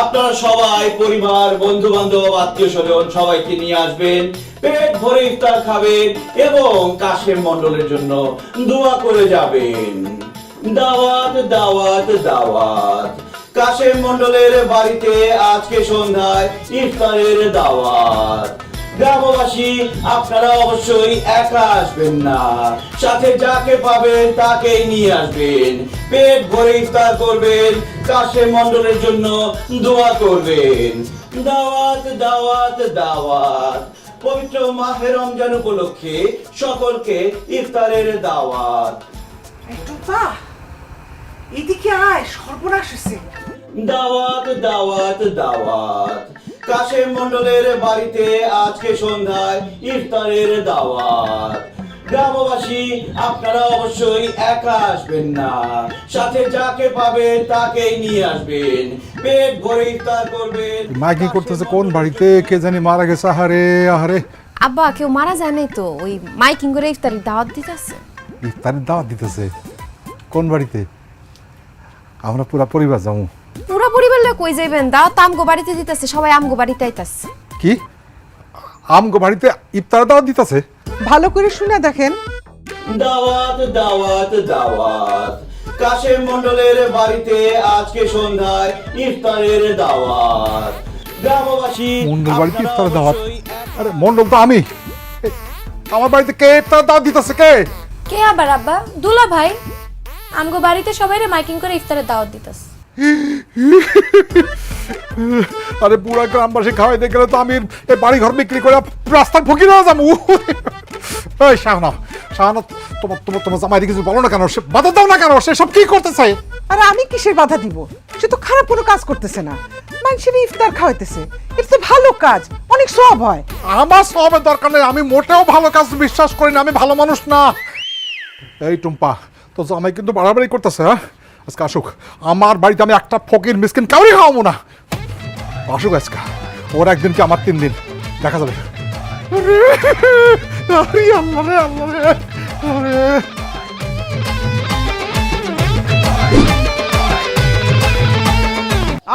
আপনারা সবাই পরিবার, বন্ধু বান্ধব, আত্মীয় স্বজন সবাইকে নিয়ে আসবেন, পেট ভরে ইফতার খাবেন এবং কাশেম মণ্ডলের জন্য দোয়া করে যাবেন। দাওয়াত দাওয়াত দাওয়াত, কাশেম মণ্ডলের বাড়িতে আজকে সন্ধ্যায় ইফতারের দাওয়াত। গ্রামবাসী, আপনারা অবশ্যই একা আসবেন না, সাথে যাকে পাবেন তাকেই নিয়ে আসবেন। পেট ভরে ইফতার করবেন, কাশেম মণ্ডলের জন্য দোয়া করবেন। দাওয়াত দাওয়াত দাওয়াত, পবিত্র মাহে রমজান উপলক্ষে সকলকে ইফতারের দাওয়াত। এদিকে আয়, সর্বনাশ হয়েছে। দাওয়াত দাওয়াত দাওয়াত, কাশেম মণ্ডলের বাড়িতে আজকে সন্ধ্যায় ইফতারের দাওয়াত। গ্রামবাসী, আপনারা অবশ্যই একা আসবেন না, সাথে যাকে পাবেন তাকেই নিয়ে আসবেন। পেট ভরে ইফতার করবেন। মাইকিং করতেছে কোন বাড়িতে কে জানি মারা গেছে। আহারে আহারে, আব্বা কেউ মারা যায় নাই তো, ওই মাইকিং করে ইফতারের দাওয়াত দিতেছে। ইফতারের দাওয়াত দিতেছে কোন বাড়িতে? আমরা পুরা পরিবার যাবো। পুরা পরিবার লোক কই যাইবেন? দাওয়াত আমগো বাড়িতে দিতেছে, সবাই আমগো বাড়িতে আইতাছে। কি আমগো বাড়িতে ইফতারের দাওয়াত দিতেছে? ভালো করে শুনে দেখেন। দাওয়াত দাওয়াত দাওয়াত, কাশেম মণ্ডলের বাড়িতে আজকে সন্ধ্যায় ইফতারের দাওয়াত। গ্রামবাসী, মণ্ডল বাড়িতে আপনারা ইফতারের দাওয়াত? অবশ্যই আরে মণ্ডল তো আমি। আমার বাড়িতে কে ইফতারের দাওয়াত দিতেছে? কে? কে আবার আব্বা? দুলা ভাই আমগো বাড়িতে সবাইরে মাইকিং করে ইফতারের দাওয়াত দিতাস। আরে পুরা গ্রামবাসী খাওয়াইতে গেলে তো আমি এই বাড়ি ঘর বিক্রি করে রাস্তার ফকির হয়ে যাবো। এই শাহনা, শাহনা, তোমার তোমার তোমার জামাই কিছু বলো না কেন? সে বাধা দাও না কেন? সে সব কি করতে চায়? আর আমি কিসের বাধা দিব? সে তো খারাপ কোনো কাজ করতেছে না, মানুষের ইফতার খাওয়াইতেছে। এটা তো ভালো কাজ, অনেক সওয়াব হয়। আমার সবের দরকার নেই, আমি মোটেও ভালো কাজ বিশ্বাস করি না, আমি ভালো মানুষ না। এই টুম্পা, তো জামাই কিন্তু বাড়াবাড়ি করতেছে। হ্যাঁ, আজকে আসুক আমার বাড়িতে, আমি একটা ফকির মিসকিন কাউরি খাওয়াবো না। আসুক আজকে, ওর একদিন কি আমার 3 দিন, দেখা যাবে। আরে আল্লাহ রে, আল্লাহ রে, আরে।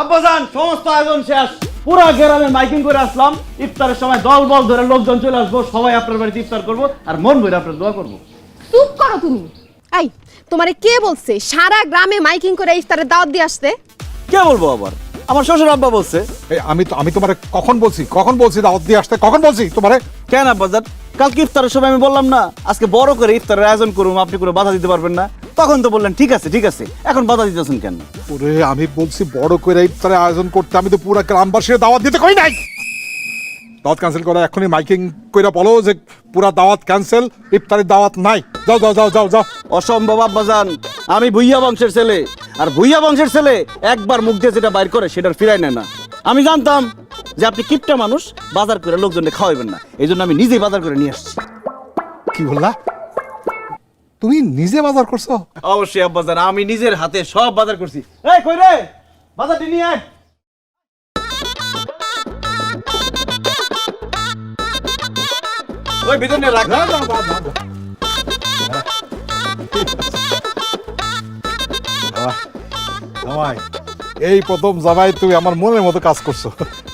আব্বাজান, সমস্ত আয়োজন শেষ, পুরা গ্রামে মাইকিং করে আসলাম। ইফতারের সময় দল বল ধরে লোকজন চলে আসবো, সবাই আপনার বাড়িতে ইফতার করবো আর মন ভরে আপনার দোয়া করবো। চুপ করো তুমি। এই, তোমারে কে বলছে সারা গ্রামে মাইকিং করে ইফতারের দাওয়াত দিয়ে আসতে? কে বলবো আবার? আমার শ্বশুর আব্বা বলছে। এই আমি তোমারে কখন বলছি দাওয়াত দিয়ে আসতে? কখন বলছি তোমারে? কেন আব্বাজান, কালকে ইফতারের সময় আমি বললাম না আজকে বড় করে ইফতারের আয়োজন করুম, আপনি কোনো বাধা দিতে পারবেন না? তখন তো বললেন ঠিক আছে ঠিক আছে, এখন বাধা দিতেছেন কেন? ওরে আমি বলছি বড় করে ইফতারের আয়োজন করতে, আমি তো পুরো গ্রামবাসীর দাওয়াত দিতে কই নাই। দাওয়াত ক্যান্সেল করে এখনই মাইকিং কইরা বলো যে পুরা দাওয়াত ক্যান্সেল, ইফতারের দাওয়াত নাই। যাও যাও যাও যাও যাও। অসম্ভব আব্বাজান, আমি ভুইয়া বংশের ছেলে, আর ভুইয়া বংশের ছেলে একবার মুখ দিয়ে যেটা বাইর করে সেটার ফিরাই নেয় না। আমি জানতাম যে আপনি কিপটা মানুষ, বাজার করে লোকজনকে খাওয়াইবেন না, এই জন্য আমি নিজেই বাজার করে নিয়ে আসছি। কি বললা? তুমি নিজে বাজার করছো? অবশ্যই আব্বাজান, আমি নিজের হাতে সব বাজার করছি। এই কই রে, বাজারটি নিয়ে আয়। ওই ভিতর নিয়ে রাখ। জামাই, এই প্রথম জামাই তুমি আমার মনের মতো কাজ করছো।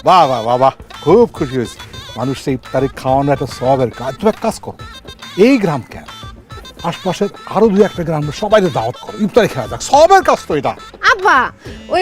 বাহ বাহ বাহ বাহ, খুব খুশি হয়েছি। মানুষ সেই ইফতারি খাওয়ানো একটা সবের কাজ। তুমি এক কাজ করো, এই গ্রাম কেন, আশপাশের আরো 2-1টা গ্রাম সবাই দাওয়াত করো, ইফতারি খাওয়া যাক, সবের কাজ তো এটা। আব্বা, ওই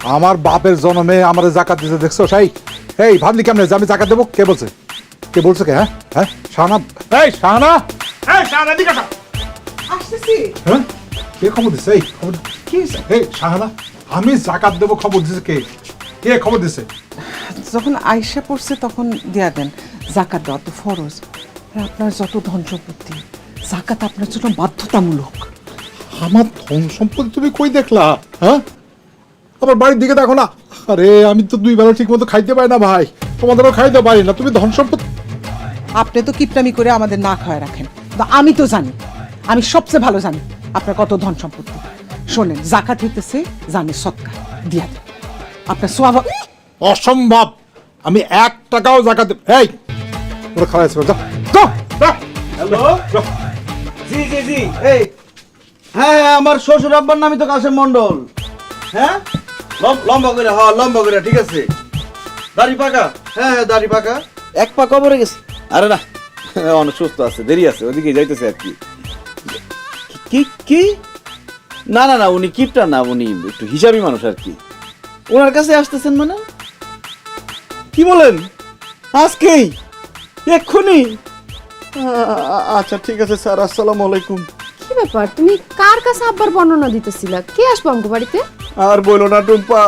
আমার বাপের জন্মে আমার জাকাত দিতে দেখছো সেই এই ভাবলি কেমনে যে আমি জাকাত দেবো? কে বলছে? কে বলছে? কে? হ্যাঁ হ্যাঁ শাহানা, এই শাহানা, এই শাহানা দিকে আসো। আসতেছি। হ্যাঁ কে খবর দিছে? এই খবর কি? এই শাহানা, আমি জাকাত দেবো খবর দিছে কে? কে খবর দিছে? যখন আয়সা পড়ছে তখন দেয়া দেন। জাকাত দেওয়া তো ফরজ। আর আপনার যত ধন সম্পত্তি, জাকাত আপনার জন্য বাধ্যতামূলক। আমার ধন সম্পত্তি তুমি কই দেখলা? হ্যাঁ আমার বাড়ির দিকে দেখো না। আরে আমি তো 2 বেলা ঠিক মতো খাইতে পারি না ভাই, তোমাদেরও খাইতে পারি না। তুমি ধন সম্পত্তি আপনি তো কিপটামি করে আমাদের না খাওয়ায় রাখেন, কিন্তু আমি তো জানি, আমি সবচেয়ে ভালো জানি আপনার কত ধন সম্পত্তি। শোনেন, জাকাত হইতেছে জানি সৎকার, দিয়া দেন। আপনার সোয়াব অসম্ভব, আমি 1 টাকাও জাকাত দেব। এই ওরা খাওয়া আছে, যাও যাও যাও। হ্যালো, জি জি জি, এই হ্যাঁ হ্যাঁ, আমার শ্বশুর আব্বার নামই তো কাশেম মন্ডল। হ্যাঁ লম্বা করে, হ্যাঁ লম্বা করে, ঠিক আছে। দাড়ি পাকা? হ্যাঁ হ্যাঁ দাড়ি পাকা। 1 পা কবরে গেছে? আরে না, অনেক সুস্থ আছে, দেরি আছে, ওদিকে যাইতেছে আর কি। কি কি? না না না, উনি কিপটা না, উনি একটু হিসাবি মানুষ আর কি। ওনার কাছে আসতেছেন মানে? কি বলেন? আজকেই? এক্ষুনি? আচ্ছা ঠিক আছে স্যার, আসসালামু আলাইকুম। কি ব্যাপার, তুমি কার কাছে আব্বার বর্ণনা দিতেছিলা? কে আসবো আমগো বাড়িতে? আর বলো না টুম্পা,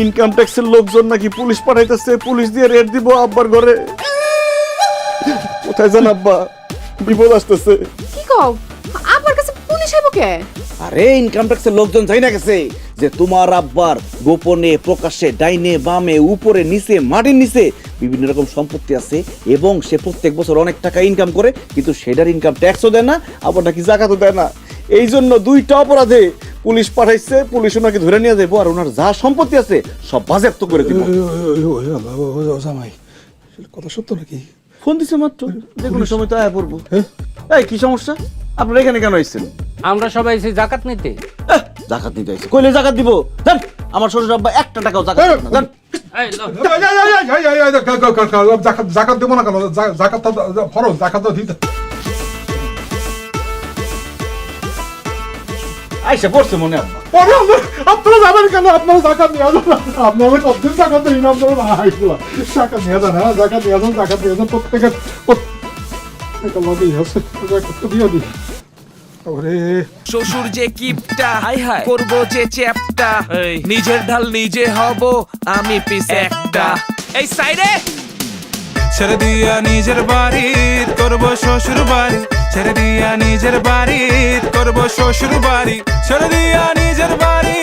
ইনকাম ট্যাক্সের লোকজন নাকি পুলিশ পাঠাইতেছে, পুলিশ দিয়ে রেড দিব আব্বার ঘরে। কোথায় যান আব্বা, বিপদ আসতেছে। কি কও, আব্বার কাছে পুলিশ আইবো কে? আরে ইনকাম ট্যাক্সের লোকজন যাই না গেছে যে তোমার আব্বার গোপনে প্রকাশ্যে ডাইনে বামে উপরে নিচে মাটির নিচে বিভিন্ন রকম সম্পত্তি আছে, এবং সে প্রত্যেক বছর অনেক টাকা ইনকাম করে, কিন্তু সেটার ইনকাম ট্যাক্সও দেয় না, আবার নাকি জাকাতও দেয় না। এই জন্য 2টা অপরাধে পুলিশ পাঠাইছে, পুলিশ ওনাকে ধরে নিয়ে যাবো, আর ওনার যা সম্পত্তি আছে সব বাজেয়াপ্ত করে দিব। জামাই কথা সত্য নাকি? ফোন দিছে মাত্র, যে কোনো সময় তো আয়া পড়বো। এই কি সমস্যা? আপনারা এখানে কেন আসছেন? আমরা সবাই এসে জাকাত নিতে। জাকাত নিতে আইছে? কইলে জাকাত দিব? দেন, আমার শ্বশুর আব্বা 1 টাকাও জাকাত দেন না, দেন। জাকাত দেবো না কেন? জাকাত ফরজ, জাকাত দিতে। আইসা পড়ছে মনে আব্বা। আপনারা যাবেন কেন? আপনারা জাকাত নিয়ে যান, আপনারা কতদিন জাকাত দিন? আপনারা জাকাত নিয়ে যান, হ্যাঁ জাকাত নিয়ে যান, জাকাত নিয়ে যান, প্রত্যেকের দিয়ে দিই। শ্বশুর যে কিপটা, হাই হাই করবো যে চ্যাপটা, নিজের ঢাল নিজে হব আমি পিস একটা। এই সাইডে ছেড়ে দিয়া নিজের বাড়ি করবো শ্বশুর বাড়ি, ছেড়ে দিয়া নিজের বাড়ি করবো শ্বশুর বাড়ি, ছেড়ে দিয়া নিজের বাড়ি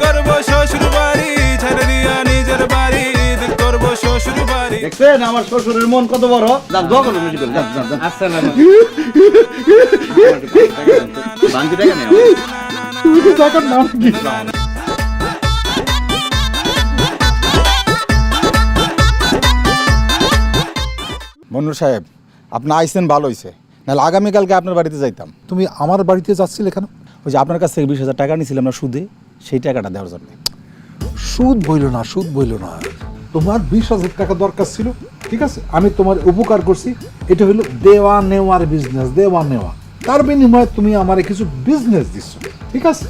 করবো শ্বশুর বাড়ি, ছেড়ে দিয়া নিজের বাড়ি করবো শ্বশুর বাড়ি। দেখছেন আমার শ্বশুরের মন কত বড়? যান দোয়া করুন, যান যান যান। আসসালামু বাংকি টাকা নেই জাকাত না নাকি? মন্নুর সাহেব, আপনি আইসেন ভালো হইছে, নাহলে আগামীকালকে আপনার বাড়িতে যাইতাম। তুমি আমার বাড়িতে যাচ্ছিলে কেন? ওই যে আপনার কাছ থেকে 20,000 টাকা নিয়েছিলাম না সুদে, সেই টাকাটা দেওয়ার জন্য। সুদ বইল না, সুদ বইল না। তোমার 20,000 টাকা দরকার ছিল, ঠিক আছে, আমি তোমার উপকার করছি। এটা হলো দেওয়া নেওয়ার বিজনেস, দেওয়া নেওয়া। তার বিনিময়ে তুমি আমারে কিছু বিজনেস দিচ্ছ, ঠিক আছে।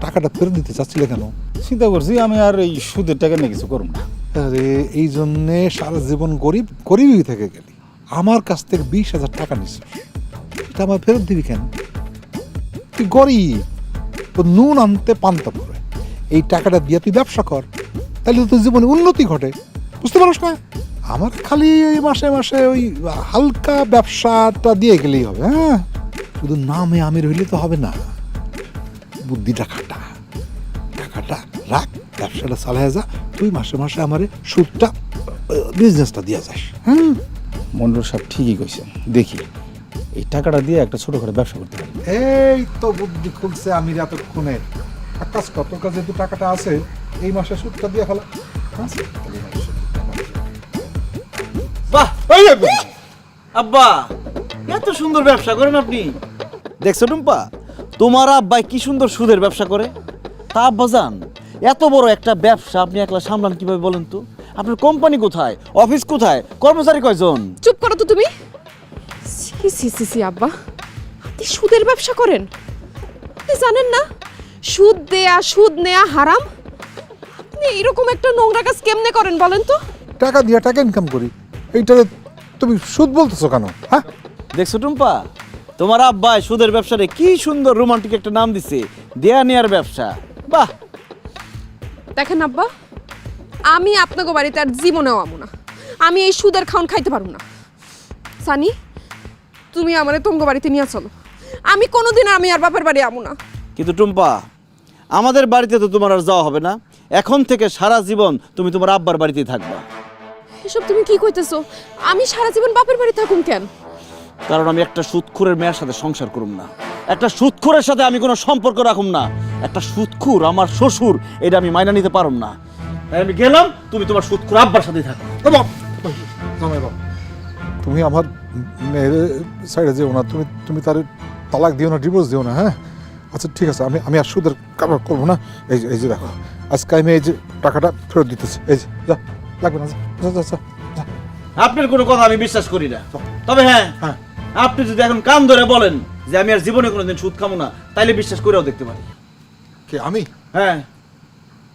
টাকাটা ফেরত দিতে চাচ্ছিলে কেন? চিন্তা করছি আমি আর এই সুদের টাকা নিয়ে কিছু করব না। আরে এই জন্যে সারা জীবন গরিবই থেকে গেলি। আমার কাছ থেকে 20,000 টাকা নিচ্ছ, এটা আমার ফেরত দিবি কেন? তুই গরিব, তো নুন আনতে পান্তা পড়ে। এই টাকাটা দিয়ে তুই ব্যবসা কর, তাহলে তোর জীবনে উন্নতি ঘটে, বুঝতে পারছ না? আমার খালি এই মাসে মাসে ওই হালকা ব্যবসাটা দিয়ে গেলেই হবে। হ্যাঁ, শুধু নামে আমির হইলে তো হবে না, বুদ্ধিটা খাটা, টাকাটা রাখ, ব্যবসাটা চালায় যা, তুই মাসে মাসে আমার সুদটা বিজনেসটা দিয়ে যাস। হ্যাঁ মন্ডল সাহেব ঠিকই কইছেন, দেখি এই টাকাটা দিয়ে একটা ছোটখাটো ব্যবসা করতে পারি। এই তো বুদ্ধি খুলছে আমির এতক্ষণে। আকাশ কত কাজে তো টাকাটা আছে, এই মাসে সুদটা দিয়ে ফেলা। বাহ আব্বা, এত সুন্দর ব্যবসা করেন আপনি। দেখছো টুম্পা, তোমার আব্বা কি সুন্দর সুদের ব্যবসা করে। তা আব্বা জান, এত বড় একটা ব্যবসা আপনি একলা সামলান কিভাবে বলেন তো? আপনার কোম্পানি কোথায়, অফিস কোথায়, কর্মচারী কয়জন? চুপ করো তো তুমি। সি সি সি সি আব্বা, আপনি সুদের ব্যবসা করেন? আপনি জানেন না সুদ দেয়া সুদ নেয়া হারাম? আপনি আপনি এরকম একটা নোংরা কাজ কেমনে করেন বলেন তো? টাকা দিয়ে টাকা ইনকাম করি, এইটারে তুমি সুদ বলতেছো কেন? হ্যাঁ, দেখছো টুম্পা, তোমার আব্বা সুদের ব্যবসারে কি সুন্দর রোমান্টিক একটা নাম দিছে, দেয়া নেয়ার ব্যবসা। বাহ! দেখেন আব্বা, আমি আপনাকে বাড়িতে আর জীবনেও আমু না। আমি এই সুদের খাওন খাইতে পারবো না। সানি, তুমি আমারে তোমাকে বাড়িতে নিয়ে চলো। আমি কোনোদিন আমি আর বাপের বাড়ি আমু না। কিন্তু টুম্পা, আমাদের বাড়িতে তো তোমার আর যাওয়া হবে না। এখন থেকে সারা জীবন তুমি তোমার আব্বার বাড়িতেই থাকবা। এসব তুমি কি কইতেছো? আমি সারা জীবন বাপের বাড়ি থাকুম কেন? কারণ আমি একটা সুদখোরের মেয়ের সাথে সংসার করুম না, একটা সুদখোরের সাথে আমি কোনো সম্পর্ক রাখুম না। একটা সুদখোর আমার শ্বশুর, এটা আমি মাইনা নিতে পারুম না। তাই আমি গেলাম, তুমি তোমার সুদখোর আব্বার সাথেই থাকো। জামাই বাবা, তুমি আমার মেয়ের সাইডে যেও না, তুমি তার তালাক দিও না, ডিভোর্স দিও না। হ্যাঁ, আচ্ছা ঠিক আছে, আমি আর সুদের কারবার করবো না। এই যে দেখো, আজকে আমি এই যে টাকাটা ফেরত দিতেছি। এই যে যা, লাগবে না, যা। আপনার কোনো কথা আমি বিশ্বাস করি না। তবে হ্যাঁ, আপনি যদি এখন কান ধরে বলেন যে আমি আর জীবনে কোনোদিন সুদ খাবো না, তাইলে বিশ্বাস করেও দেখতে পারি। কে আমি? হ্যাঁ,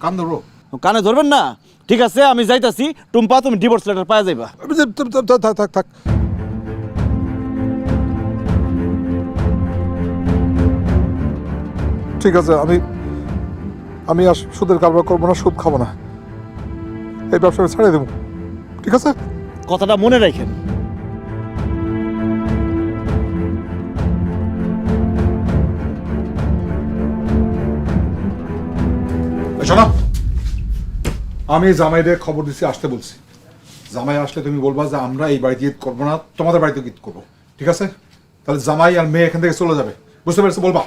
কান ধরবো? কানে ধরবেন না? ঠিক আছে, আমি যাইতাছি। টুম্পা, তুমি ডিভোর্স লেটার পাওয়া যাইবা। থাক। ঠিক আছে, আমি আর সুদের কারবার করবো না, সুদ খাবো না, এই ব্যবসা ছেড়ে দেবো। ঠিক আছে, কথাটা মনে রাখেন। শোনো, আমি জামাইদের খবর দিচ্ছি, আসতে বলছি। জামাই আসলে তুমি বলবা যে আমরা এই বাড়িতে ঈদ করবো না, তোমাদের বাড়িতে ঈদ করবো। ঠিক আছে? তাহলে জামাই আর মেয়ে এখান থেকে চলে যাবে, বুঝতে পেরেছো? বলবা।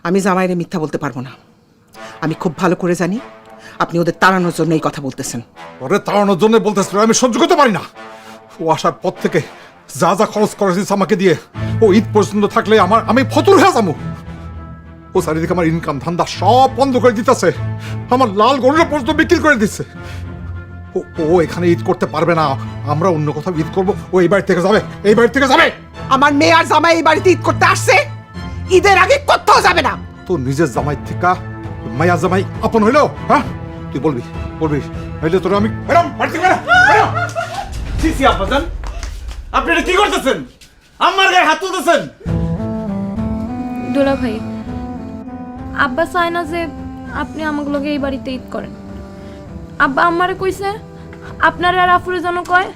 আমি জামাইরে মিথ্যা বলতে পারবো না। আমি খুব ভালো করে জানি আপনি ওদের তাড়ানোর জন্য এই কথা বলতেছেন। ওরে তাড়ানোর জন্য বলতেছিল, আমি সহ্য করতে পারি না। ও আসার পর থেকে যা খরচ করেছিস আমাকে দিয়ে, ও ঈদ পর্যন্ত থাকলে আমি ফতুর হয়ে যাবো। ও চারিদিকে আমার ইনকাম ধান্দা সব বন্ধ করে দিতেছে, আমার লাল গরুটা পর্যন্ত বিক্রি করে দিচ্ছে। ও এখানে ঈদ করতে পারবে না, আমরা অন্য কোথাও ঈদ করবো। ও এই বাড়ি থেকে যাবে, এই বাড়ি থেকে যাবে। আমার মেয়ে আর জামাই এই বাড়িতে ঈদ করতে আসছে, ঈদের আগে কোথাও যাবে না। তোর নিজের জামাই থেকে মায়া জামাই আপন হইলো? হ্যাঁ, তুই বলবি হইলে তোর আমি বাড়ি থেকে সিসি আব্বাজান, আপনি এটা কি করতেছেন? আমার গায়ে হাত তুলতেছেন। দুলা ভাই, আব্বা চায় না যে আপনি আমাগুলোকে এই বাড়িতে ঈদ করেন। আব্বা আমারে কইছে আপনার আর আফুরে যেন কয়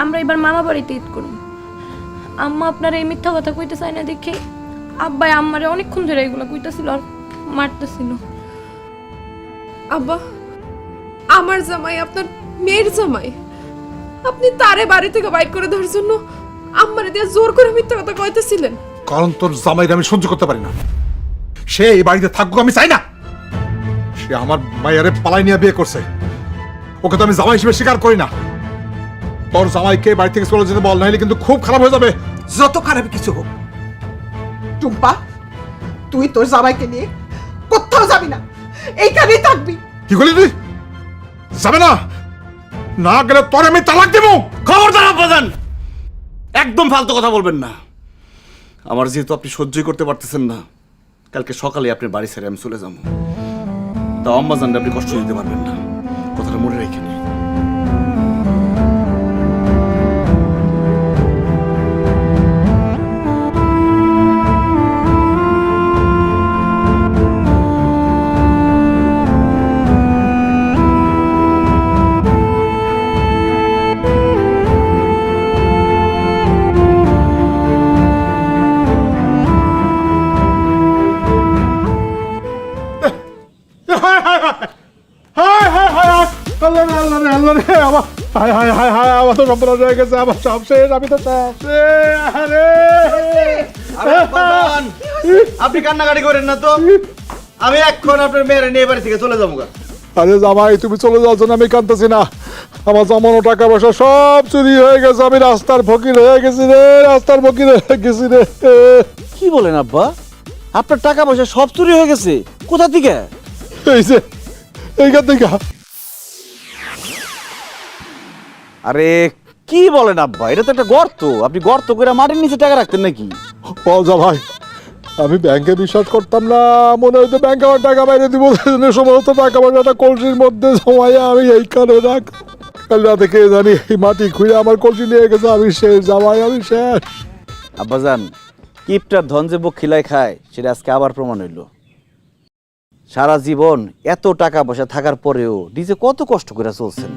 আমরা এবার মামা বাড়িতে ঈদ করুন। আম্মা আপনার এই মিথ্যা কথা কইতে চায় না দেখে আব্বাই আমারে অনেকক্ষণ ধরে এগুলো কইতেছিল আর মারতেছিল। আব্বা, আমার জামাই আপনার মেয়ের জামাই, আপনি তারে বাড়ি থেকে বাইর করে দেওয়ার জন্য আমারে দিয়ে জোর করে মিথ্যা কথা কইতেছিলেন। কারণ তোর জামাইকে আমি সহ্য করতে পারি না। সে এই বাড়িতে থাকুক, আমি চাই না। সে আমার মায়ের পালাই নিয়ে বিয়ে করছে, ওকে তো আমি জামাই হিসেবে স্বীকার করি না। তোর জামাইকে বাড়ি থেকে চলে যেতে বল, নাহলে কিন্তু খুব খারাপ হয়ে যাবে। যত খারাপ কিছু হোক, টুম্পা, তুই তোর জামাইকে নিয়ে কোথাও যাবি না, এইখানেই থাকবি। কি করলি তুই? যাবে না? না গেলে তোর আমি তালাক দেবো। খবরদার আব্বাজান, একদম ফালতু কথা বলবেন না। আমার যেহেতু আপনি সহ্যই করতে পারতেছেন না, কালকে সকালে আপনার বাড়ি ছেড়ে আমি চলে যাবো। তা আম্মাজানকে আপনি কষ্ট দিতে পারবেন না, কথাটা মনে রেখে নিন। আমার তো সম্পূর্ণ হয়ে গেছে, আমার সব শেষ, আমি তো সব শেষ। আপনি কান্নাকাটি করেন না তো, আমি এখন আপনার মেয়ের নিয়ে বাড়ি থেকে চলে যাবো। আরে জামাই, তুমি চলে যাওয়ার জন্য আমি কাঁদতেছি না। আমার জমানো টাকা পয়সা সব চুরি হয়ে গেছে, আমি রাস্তার ফকির হয়ে গেছি রে, রাস্তার ফকির হয়ে গেছি রে। কি বলেন আব্বা? আপনার টাকা পয়সা সব চুরি হয়ে গেছে? কোথা থেকে? এই যে এইখান থেকে। আরে কি বলেন আব্বা, এটা তো একটা গর্ত। আপনি গর্ত করে মাটির নিচে টাকা রাখতেন নাকি? বল যা ভাই, আমি ব্যাংকে বিশ্বাস করতাম না, মনে হয়তো ব্যাংকে আমার টাকা বাইরে দিব, সমস্ত টাকা পয়সাটা কলসির মধ্যে জমাইয়া আমি এইখানে রাখ। কাল রাতে কে জানি এই মাটি খুঁড়ে আমার কলসি নিয়ে গেছে, আমি শেষ জামাই, আমি শেষ। আব্বাজান, কিপটার ধন যে বুক খিলায় খায় সেটা আজকে আবার প্রমাণ হইল। সারা জীবন এত টাকা পয়সা থাকার পরেও নিজে কত কষ্ট করে চলছেন,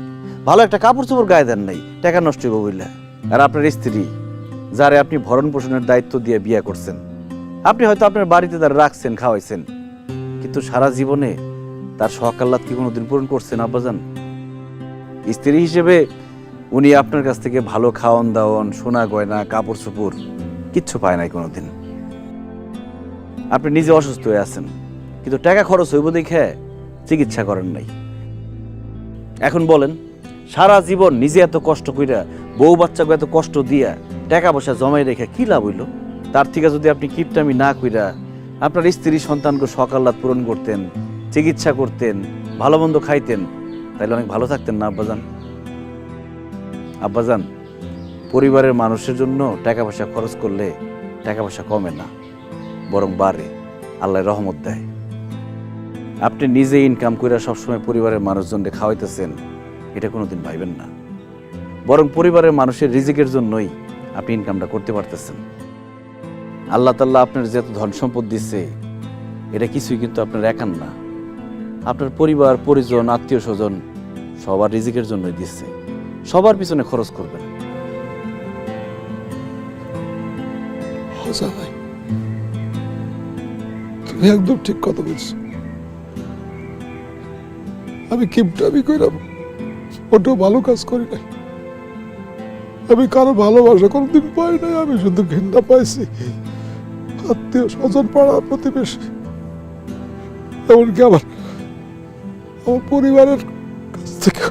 ভালো একটা কাপড় চোপড় গায়ে দেন নাই, টাকা নষ্ট হইব বইলা। আর আপনার স্ত্রী যারে আপনি ভরণ পোষণের দায়িত্ব দিয়ে বিয়ে করছেন, আপনি হয়তো আপনার বাড়িতে তার রাখছেন, খাওয়াইছেন, কিন্তু সারা জীবনে তার শখ আহ্লাদ কি কোনোদিন পূরণ করছেন আব্বাজান? স্ত্রী হিসেবে উনি আপনার কাছ থেকে ভালো খাওয়ান দাওয়ান, সোনা গয়না, কাপড় চোপড় কিচ্ছু পায় নাই কোনোদিন। আপনি নিজে অসুস্থ হয়ে আছেন, কিন্তু টাকা খরচ হইব দেখে চিকিৎসা করেন নাই। এখন বলেন, সারা জীবন নিজে এত কষ্ট কইরা, বউ বাচ্চাকে এত কষ্ট দিয়া টাকা পয়সা জমাই রেখে কি লাভ হইল? তার থেকে যদি আপনি কিপটামি না কইরা আপনার স্ত্রী সন্তানকে শখ আহ্লাদ পূরণ করতেন, চিকিৎসা করতেন, ভালো মন্দ খাইতেন, তাইলে অনেক ভালো থাকতেন না আব্বাজান? আব্বাজান, পরিবারের মানুষের জন্য টাকা পয়সা খরচ করলে টাকা পয়সা কমে না, বরং বাড়ে, আল্লাহ রহমত দেয়। আপনি নিজে ইনকাম করে সবসময় পরিবারের মানুষজনকে খাওয়াইতেছেন, এটা কোনোদিন ভাইবেন না, বরং পরিবারের মানুষের রিজিকের জন্যই আপনি ইনকামটা করতে পারতেছেন। আল্লাহ তাআলা আপনার যত ধন সম্পদ দিচ্ছে, এটা কিছুই কিন্তু আপনার একার না, আপনার পরিবার পরিজন, আত্মীয় স্বজন সবার রিজিকের জন্যই দিচ্ছে। সবার পিছনে খরচ করবেন। ভাই, তুমি একদম ঠিক কথা বলছো। আমি কিপটামি কইরাম, ওটাও ভালো কাজ করি নাই। আমি কারো ভালোবাসা কোনোদিন পাই নাই, আমি শুধু ঘৃণা পাইছি আত্মীয় স্বজন, পাড়া প্রতিবেশী, এমনকি আমার পরিবারের কাছ থেকে।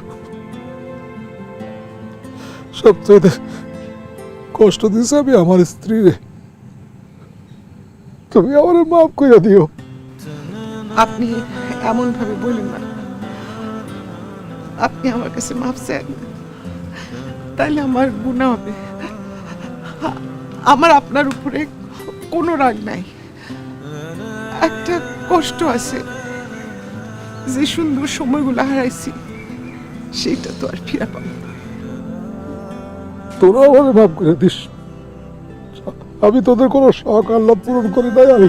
সবচেয়ে কষ্ট দিয়েছে আমি আমার স্ত্রীরে। তুমি আমার মাফ করে দিও। আপনি এমন ভাবে বললেন না, আপনি আমার কাছে মাফ চান, তাইলে আমার গুনাহ হবে। আমার আপনার উপরে কোনো রাগ নাই, একটা কষ্ট আছে, যে সুন্দর সময়গুলো হারাইছি সেইটা তো আর ফিরে পাবো না। তোরা আমার মাফ করে দিস। আমি তোদের কোনো শখ আহ্লাদ পূরণ করি নাই, আমি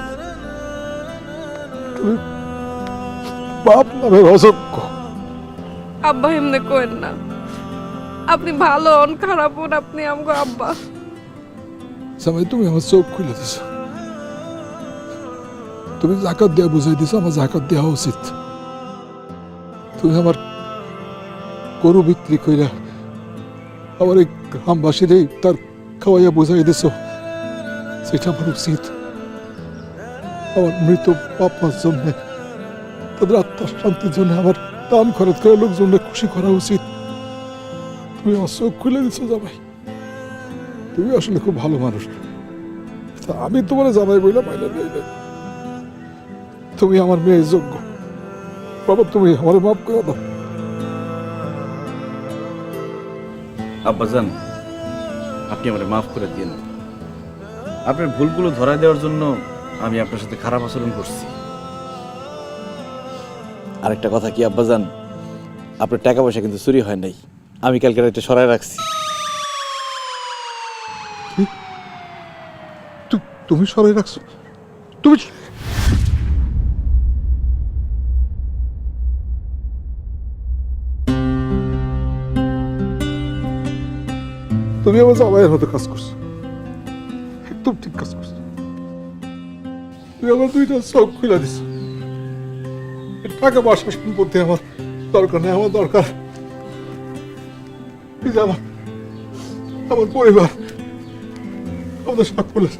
বাপ নামের অযোগ্য। আব্বা এমনি করেন না, আপনি ভালো হন খারাপ হন, আপনি আমগো আব্বা। জামাই, তুমি আমার চোখ খুলে দিছ, তুমি জাকাত দেওয়া বুঝাই দিছ, আমার জাকাত দেওয়া উচিত। তুমি আমার গরু বিক্রি কইরা আমার এই গ্রামবাসীর তার খাওয়াইয়া বুঝাই দিছ, সেটা আমার উচিত। আমার মৃত বাপার জন্য, তাদের আত্মার শান্তির জন্য আমার দান খরচ করে লোকজনকে খুশি করা উচিত। তুমি আমার চোখ খুলে দিচ্ছ জামাই, তুমি আসলে খুব ভালো মানুষ। আমি তোমার জামাই বইলা পাইলে নেই, তুমি আমার মেয়ের যোগ্য। বাবা, তুমি আমার মাফ করে দাও। আব্বাজান, আপনি আমাকে মাফ করে দিন। আপনার ভুলগুলো ধরা দেওয়ার জন্য আমি আপনার সাথে খারাপ আচরণ করছি। আরেকটা কথা কি আব্বাজান, আপনার টাকা পয়সা কিন্তু চুরি হয় নাই, আমি কালকে রাতে সরায় রাখছি। তুমি সরাই রাখছো? তুমি তুমি আমার জামাইয়ের মতো কাজ করছো, একদম ঠিক কাজ করছো। তুমি আমার দুইটা চোখ খুলে দিছো। টাকা পয়সা সম্পত্তি আমার দরকার নেই, আমার দরকার আমার পরিবার, আমাদের সকলের।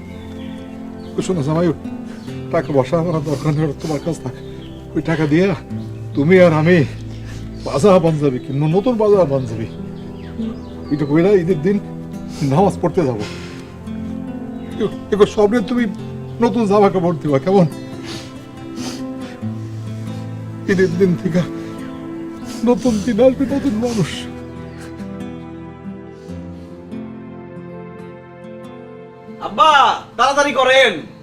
শোনো জামাই, টাকা পয়সা আমার দরকার নেই, তোমার কাছ থাকে। ওই টাকা দিয়ে তুমি আর আমি বাজার পাঞ্জাবি কিনবো, নতুন বাজার পাঞ্জাবি, এটা কইরা ঈদের দিন নামাজ পড়তে যাবো। এবার সবরে তুমি নতুন জামা কাপড় দিবা, কেমন? ঈদের দিন থেকে নতুন দিন আসবে, নতুন মানুষ। আব্বা, তাড়াতাড়ি করেন,